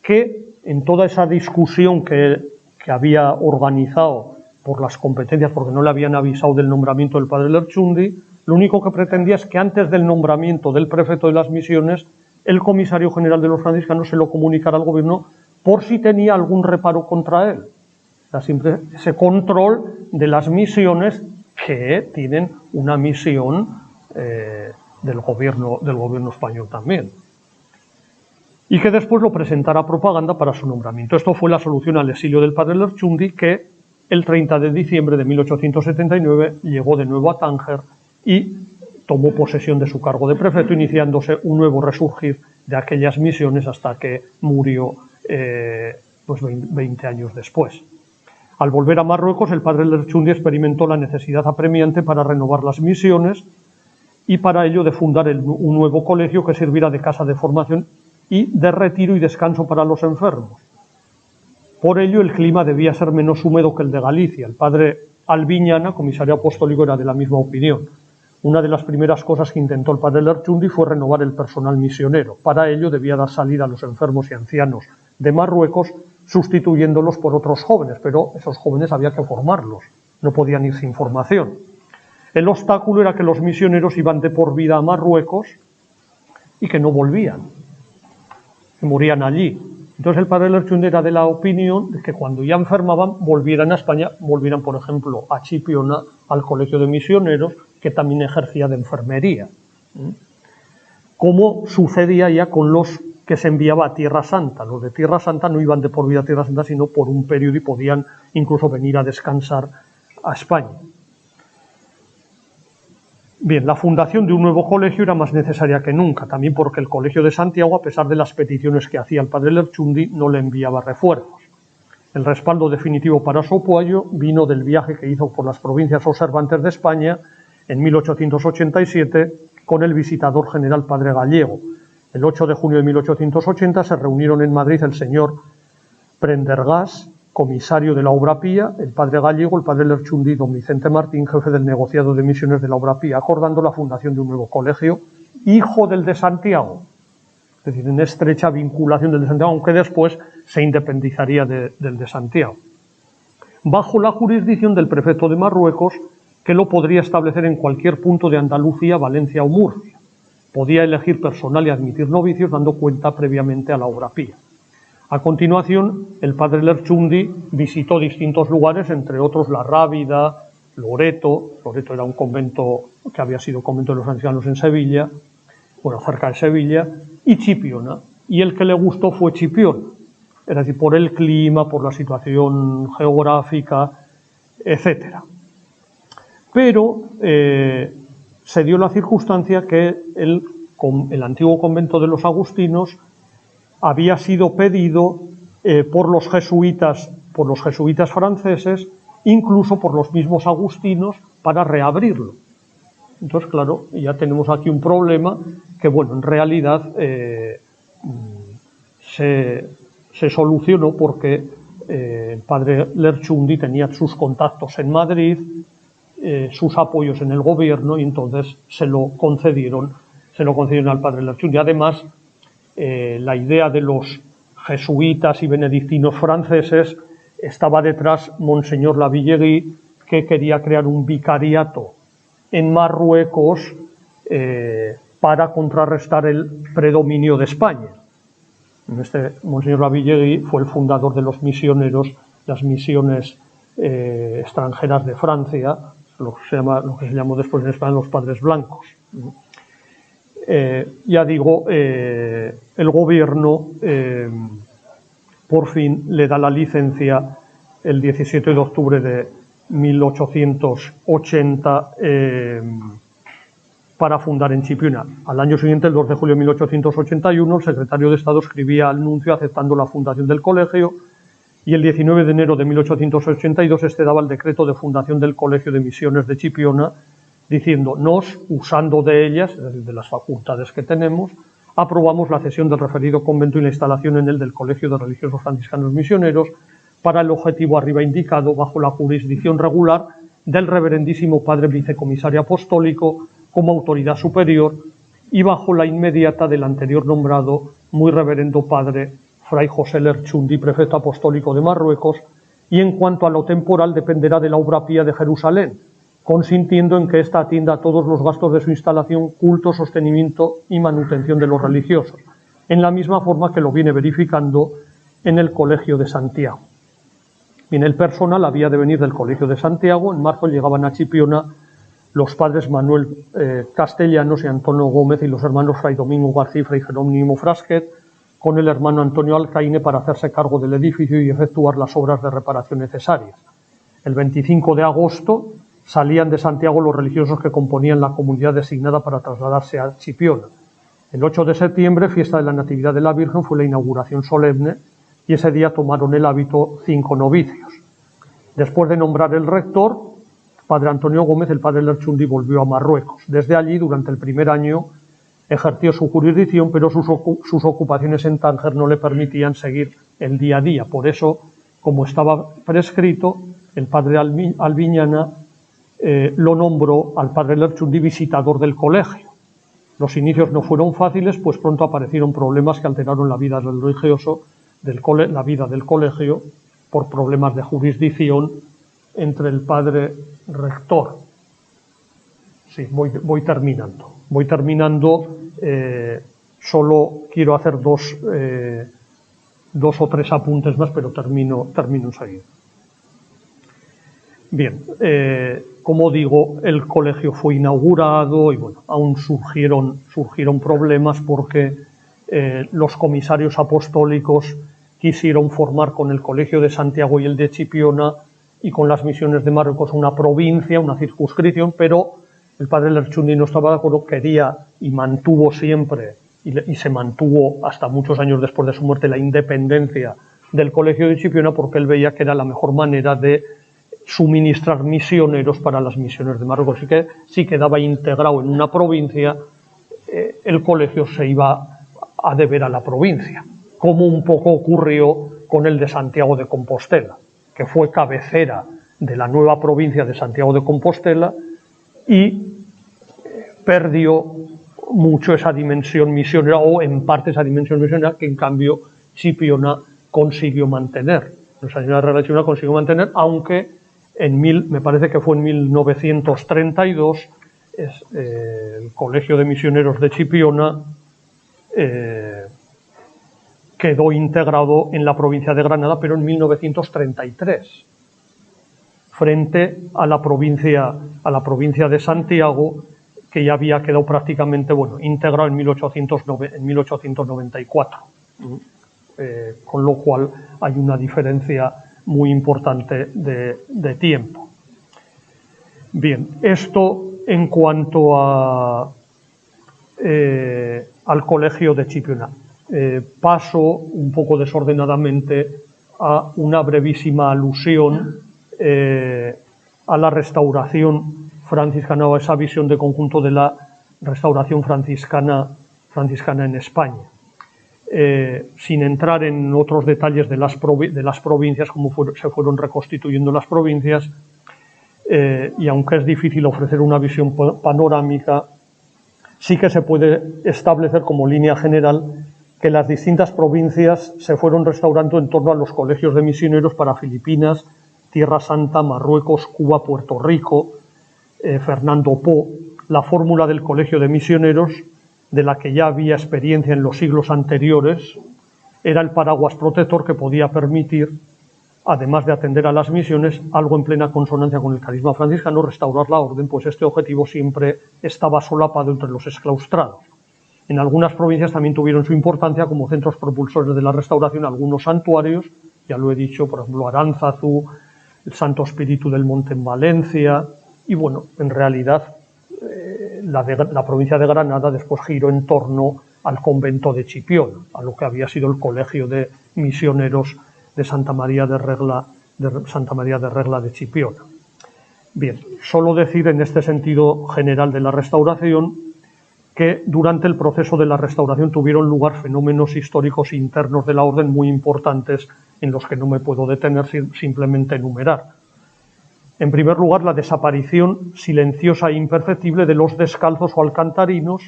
que en toda esa discusión que había organizado por las competencias, porque no le habían avisado del nombramiento del padre Lerchundi, lo único que pretendía es que antes del nombramiento del prefecto de las misiones, el comisario general de los franciscanos se lo comunicara al gobierno por si tenía algún reparo contra él. O sea, siempre ese control de las misiones que tienen una misión del gobierno español también. Y que después lo presentara a Propaganda para su nombramiento. Esto fue la solución al exilio del padre Lerchundi, que el 30 de diciembre de 1879 llegó de nuevo a Tánger y tomó posesión de su cargo de prefecto, iniciándose un nuevo resurgir de aquellas misiones hasta que murió 20 años después. Al volver a Marruecos, el padre Lerchundi experimentó la necesidad apremiante para renovar las misiones y para ello de fundar un nuevo colegio que sirviera de casa de formación y de retiro y descanso para los enfermos. Por ello, el clima debía ser menos húmedo que el de Galicia. El padre Albiñana, comisario apostólico, era de la misma opinión. Una de las primeras cosas que intentó el padre Lerchundi fue renovar el personal misionero. Para ello debía dar salida a los enfermos y ancianos de Marruecos, sustituyéndolos por otros jóvenes, pero esos jóvenes había que formarlos, no podían ir sin formación. El obstáculo era que los misioneros iban de por vida a Marruecos y que no volvían, que morían allí. Entonces el padre Lerchundi era de la opinión de que cuando ya enfermaban volvieran a España, volvieran por ejemplo a Chipiona, al colegio de misioneros, que también ejercía de enfermería, como sucedía ya con los que se enviaba a Tierra Santa. Los de Tierra Santa no iban de por vida a Tierra Santa, sino por un periodo y podían incluso venir a descansar a España. Bien, la fundación de un nuevo colegio era más necesaria que nunca, también porque el Colegio de Santiago, a pesar de las peticiones que hacía el padre Lerchundi, no le enviaba refuerzos. El respaldo definitivo para su apoyo vino del viaje que hizo por las provincias observantes de España en 1887 con el visitador general padre Gallego. El 8 de junio de 1880 se reunieron en Madrid el señor Prendergast, comisario de la Obra Pía, el padre Gallego, el padre Lerchundi, don Vicente Martín, jefe del negociado de misiones de la Obra Pía, acordando la fundación de un nuevo colegio, hijo del de Santiago, es decir, en estrecha vinculación del de Santiago, aunque después se independizaría del de Santiago, bajo la jurisdicción del prefecto de Marruecos, que lo podría establecer en cualquier punto de Andalucía, Valencia o Murcia. Podía elegir personal y admitir novicios, dando cuenta previamente a la Obra Pía. A continuación, el padre Lerchundi visitó distintos lugares, entre otros La Rábida, Loreto. Loreto era un convento que había sido convento de los franciscanos en Sevilla, bueno, cerca de Sevilla, y Chipiona. Y el que le gustó fue Chipiona, es decir, por el clima, por la situación geográfica, etcétera. Pero se dio la circunstancia que el antiguo convento de los agustinos había sido pedido por los jesuitas franceses, incluso por los mismos agustinos, para reabrirlo. Entonces, claro, ya tenemos aquí un problema que, bueno, en realidad se solucionó porque el padre Lerchundi tenía sus contactos en Madrid, sus apoyos en el gobierno, y entonces se lo concedieron al padre Lerchundi. Además, la idea de los jesuitas y benedictinos franceses estaba detrás Monseñor Lavillegui, que quería crear un vicariato en Marruecos para contrarrestar el predominio de España. Monseñor Lavillegui fue el fundador de los misioneros, las misiones extranjeras de Francia, lo que se llamó después en España los padres blancos. Ya digo, el gobierno por fin le da la licencia el 17 de octubre de 1880 para fundar en Chipiona. Al año siguiente, el 2 de julio de 1881, el secretario de Estado escribía al nuncio aceptando la fundación del colegio, y el 19 de enero de 1882 daba el decreto de fundación del Colegio de Misiones de Chipiona, diciendo: nos, usando de ellas, es decir, de las facultades que tenemos, aprobamos la cesión del referido convento y la instalación en él del Colegio de Religiosos Franciscanos Misioneros para el objetivo arriba indicado, bajo la jurisdicción regular del reverendísimo padre vicecomisario apostólico como autoridad superior y bajo la inmediata del anterior nombrado muy reverendo padre Fray José Lerchundi, prefecto apostólico de Marruecos, y en cuanto a lo temporal dependerá de la Obra Pía de Jerusalén, consintiendo en que ésta atienda a todos los gastos de su instalación, culto, sostenimiento y manutención de los religiosos, en la misma forma que lo viene verificando en el Colegio de Santiago. Bien, el personal había de venir del Colegio de Santiago. En marzo llegaban a Chipiona los padres Manuel Castellanos y Antonio Gómez y los hermanos Fray Domingo García y Fray Jerónimo Frasquet, con el hermano Antonio Alcaine, para hacerse cargo del edificio y efectuar las obras de reparación necesarias. El 25 de agosto salían de Santiago los religiosos que componían la comunidad designada para trasladarse a Chipiona. El 8 de septiembre, fiesta de la Natividad de la Virgen, fue la inauguración solemne, y ese día tomaron el hábito 5 novicios. Después de nombrar el rector, padre Antonio Gómez, el padre Lerchundi volvió a Marruecos. Desde allí, durante el primer año, ejerció su jurisdicción, pero sus ocupaciones en Tánger no le permitían seguir el día a día. Por eso, como estaba prescrito, el padre Albiñana lo nombró al padre Lerchundi visitador del colegio. Los inicios no fueron fáciles, pues pronto aparecieron problemas que alteraron la vida religiosa la vida del colegio por problemas de jurisdicción entre el padre rector. Sí, voy terminando. Solo quiero hacer dos o tres apuntes más, pero termino enseguida. Bien, como digo, el colegio fue inaugurado y bueno, aún surgieron problemas porque los comisarios apostólicos quisieron formar con el Colegio de Santiago y el de Chipiona y con las misiones de Marruecos una provincia, una circunscripción, pero el padre Lerchundi no estaba de acuerdo, quería y mantuvo siempre, y se mantuvo hasta muchos años después de su muerte, la independencia del Colegio de Chipiona, porque él veía que era la mejor manera de suministrar misioneros para las misiones de Marruecos. Así que si quedaba integrado en una provincia, el colegio se iba a deber a la provincia, como un poco ocurrió con el de Santiago de Compostela, que fue cabecera de la nueva provincia de Santiago de Compostela y perdió mucho esa dimensión misionera, o en parte esa dimensión misionera, que en cambio Chipiona consiguió mantener. Nuestra Señora de Chipiona consiguió mantener, aunque me parece que fue en 1932, el Colegio de Misioneros de Chipiona quedó integrado en la provincia de Granada, pero en 1933, frente a la provincia de Santiago, que ya había quedado prácticamente integrado en 1894, con lo cual hay una diferencia muy importante de tiempo. Bien, esto en cuanto al colegio de Chipiona. Paso un poco desordenadamente a una brevísima alusión a la restauración franciscana, o a esa visión de conjunto de la restauración franciscana en España. Sin entrar en otros detalles de las provincias, cómo se fueron reconstituyendo las provincias, y aunque es difícil ofrecer una visión panorámica, sí que se puede establecer como línea general que las distintas provincias se fueron restaurando en torno a los colegios de misioneros para Filipinas, Tierra Santa, Marruecos, Cuba, Puerto Rico, Fernando Po. La fórmula del colegio de misioneros, de la que ya había experiencia en los siglos anteriores, era el paraguas protector que podía permitir, además de atender a las misiones, algo en plena consonancia con el carisma franciscano, restaurar la orden, pues este objetivo siempre estaba solapado entre los exclaustrados. En algunas provincias también tuvieron su importancia como centros propulsores de la restauración algunos santuarios, ya lo he dicho, por ejemplo Aránzazu, el Santo Espíritu del Monte en Valencia, y bueno, en realidad la provincia de Granada después giró en torno al convento de Chipiona, a lo que había sido el colegio de misioneros de Santa María de Regla de Chipiona. Bien, solo decir en este sentido general de la restauración que durante el proceso de la restauración tuvieron lugar fenómenos históricos internos de la orden muy importantes, en los que no me puedo detener, simplemente enumerar. En primer lugar, la desaparición silenciosa e imperceptible de los descalzos o alcantarinos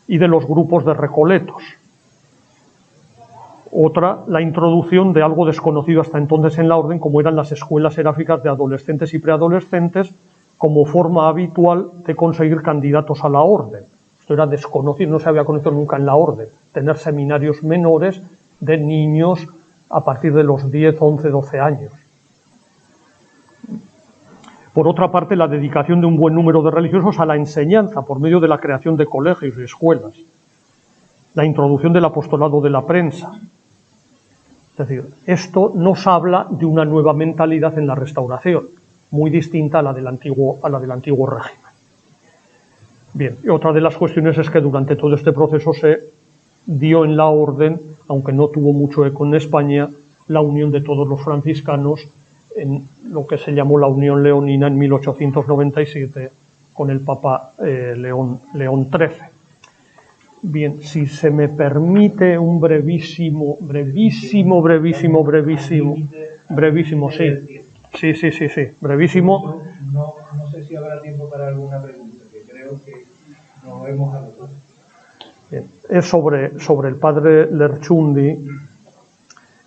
y de los grupos de recoletos. Otra, la introducción de algo desconocido hasta entonces en la orden, como eran las escuelas seráficas de adolescentes y preadolescentes, como forma habitual de conseguir candidatos a la orden. Esto era desconocido, no se había conocido nunca en la orden, tener seminarios menores de niños a partir de los 10, 11, 12 años. Por otra parte, la dedicación de un buen número de religiosos a la enseñanza por medio de la creación de colegios y escuelas, la introducción del apostolado de la prensa. Es decir, esto nos habla de una nueva mentalidad en la restauración, muy distinta a la del antiguo régimen. Bien, y otra de las cuestiones es que durante todo este proceso se dio en la orden, aunque no tuvo mucho eco en España, la unión de todos los franciscanos en lo que se llamó la Unión Leonina en 1897 con el Papa León XIII. Bien, si se me permite un brevísimo, sí, brevísimo. No sé si habrá tiempo para alguna pregunta, que creo que nos hemos agotado. Es sobre el padre Lerchundi,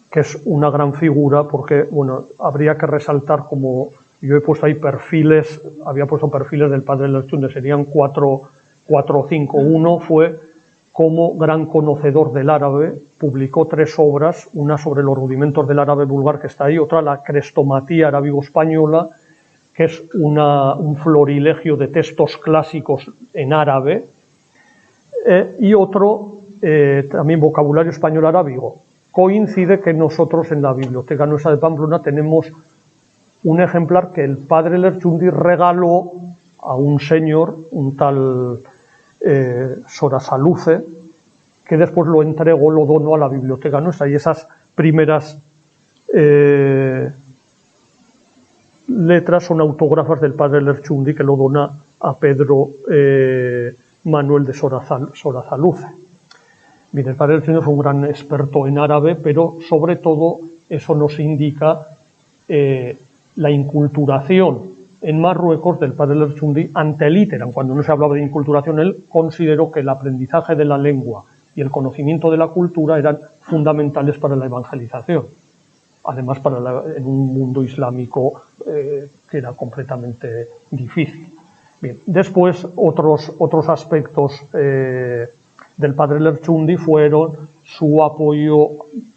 que es una gran figura, porque, bueno, habría que resaltar, como yo he puesto ahí había puesto perfiles del padre Lerchundi, serían cuatro o cinco. Uno fue como gran conocedor del árabe, publicó 3 obras, una sobre los rudimentos del árabe vulgar, que está ahí, otra la Crestomatía arábigo-española, que es un florilegio de textos clásicos en árabe, y otro, también vocabulario español arábigo. Coincide que nosotros en la Biblioteca Nuestra de Pamplona tenemos un ejemplar que el padre Lerchundi regaló a un señor, un tal Sorasaluce, que después lo donó a la Biblioteca Nuestra, y esas primeras letras son autógrafas del padre Lerchundi, que lo dona a Pedro Manuel de Sorasaluce. Bien, el padre Lerchundi fue un gran experto en árabe, pero sobre todo eso nos indica la inculturación en Marruecos del padre Lerchundi ante el iteram. Cuando no se hablaba de inculturación, él consideró que el aprendizaje de la lengua y el conocimiento de la cultura eran fundamentales para la evangelización. Además, en un mundo islámico que era completamente difícil. Bien, después, otros aspectos del padre Lerchundi fueron su apoyo,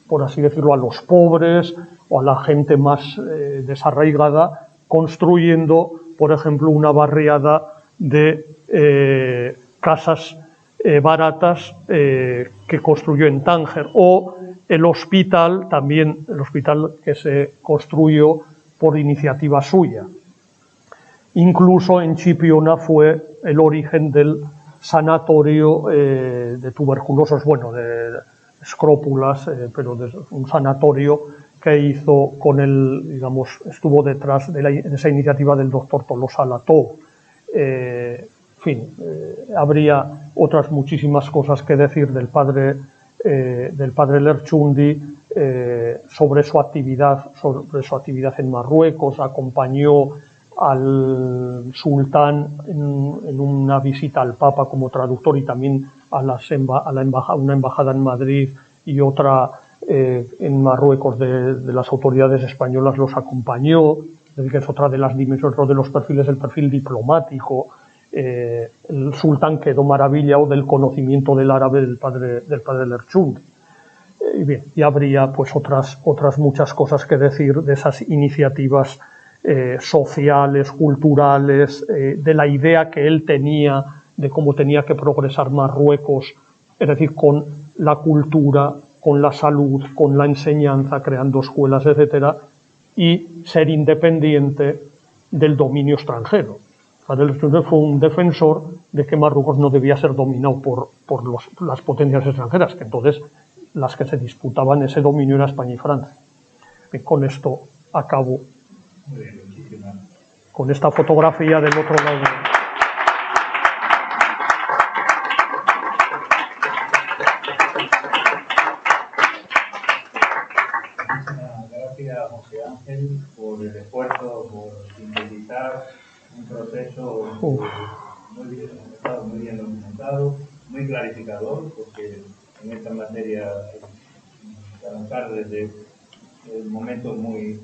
por así decirlo, a los pobres o a la gente más desarraigada, construyendo, por ejemplo, una barriada de casas baratas que construyó en Tánger, o el hospital que se construyó por iniciativa suya. Incluso en Chipiona fue el origen del sanatorio de tuberculosos, bueno, de escrópulas, pero de un sanatorio que hizo estuvo detrás de esa iniciativa del doctor Tolosa Lató. Habría otras muchísimas cosas que decir del padre Lerchundi sobre su actividad en Marruecos. Acompañó al sultán en una visita al Papa como traductor, y también a una embajada en Madrid y otra en Marruecos de las autoridades españolas los acompañó. Es decir, que es otra de las dimensiones de los perfiles, el perfil diplomático. El sultán quedó maravillado del conocimiento del árabe del padre Lerchundi. Y habría pues otras muchas cosas que decir de esas iniciativas sociales, culturales, de la idea que él tenía de cómo tenía que progresar Marruecos, es decir, con la cultura, con la salud, con la enseñanza, creando escuelas, etcétera, y ser independiente del dominio extranjero. Él fue un defensor de que Marruecos no debía ser dominado por las potencias extranjeras, que entonces las que se disputaban ese dominio era España y Francia. Y con esto acabo. Muy bien, muchísimas. Con esta fotografía del otro lado. Gracias, José Ángel, por el esfuerzo, por sintetizar un proceso muy bien documentado, muy clarificador, porque en esta materia hay que arrancar desde momentos muy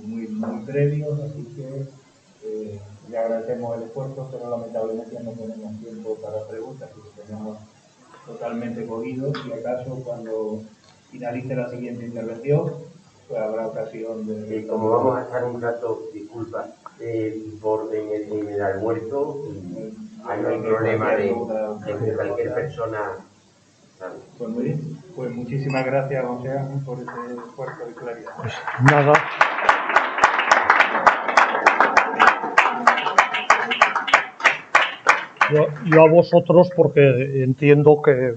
previos, así que le agradecemos el esfuerzo, pero lamentablemente no tenemos tiempo para preguntas, porque tenemos totalmente cogido, y acaso cuando finalice la siguiente intervención, pues habrá ocasión de... como vamos a estar un rato, disculpa, en el almuerzo, hay un problema de que cualquier persona... ¿sabes? Pues muy bien, pues muchísimas gracias, José Ángel, por ese esfuerzo de claridad. Pues nada. Yo a vosotros, porque entiendo que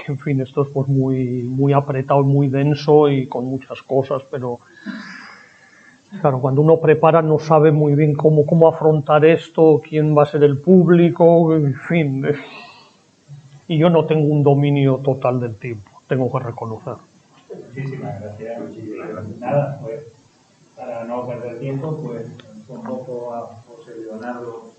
en fin, esto es pues muy apretado, muy denso y con muchas cosas, pero claro, cuando uno prepara no sabe muy bien cómo afrontar esto, quién va a ser el público, en fin. y yo no tengo un dominio total del tiempo, tengo que reconocer. Muchísimas gracias. Nada, pues para no perder tiempo, pues convoco a José Leonardo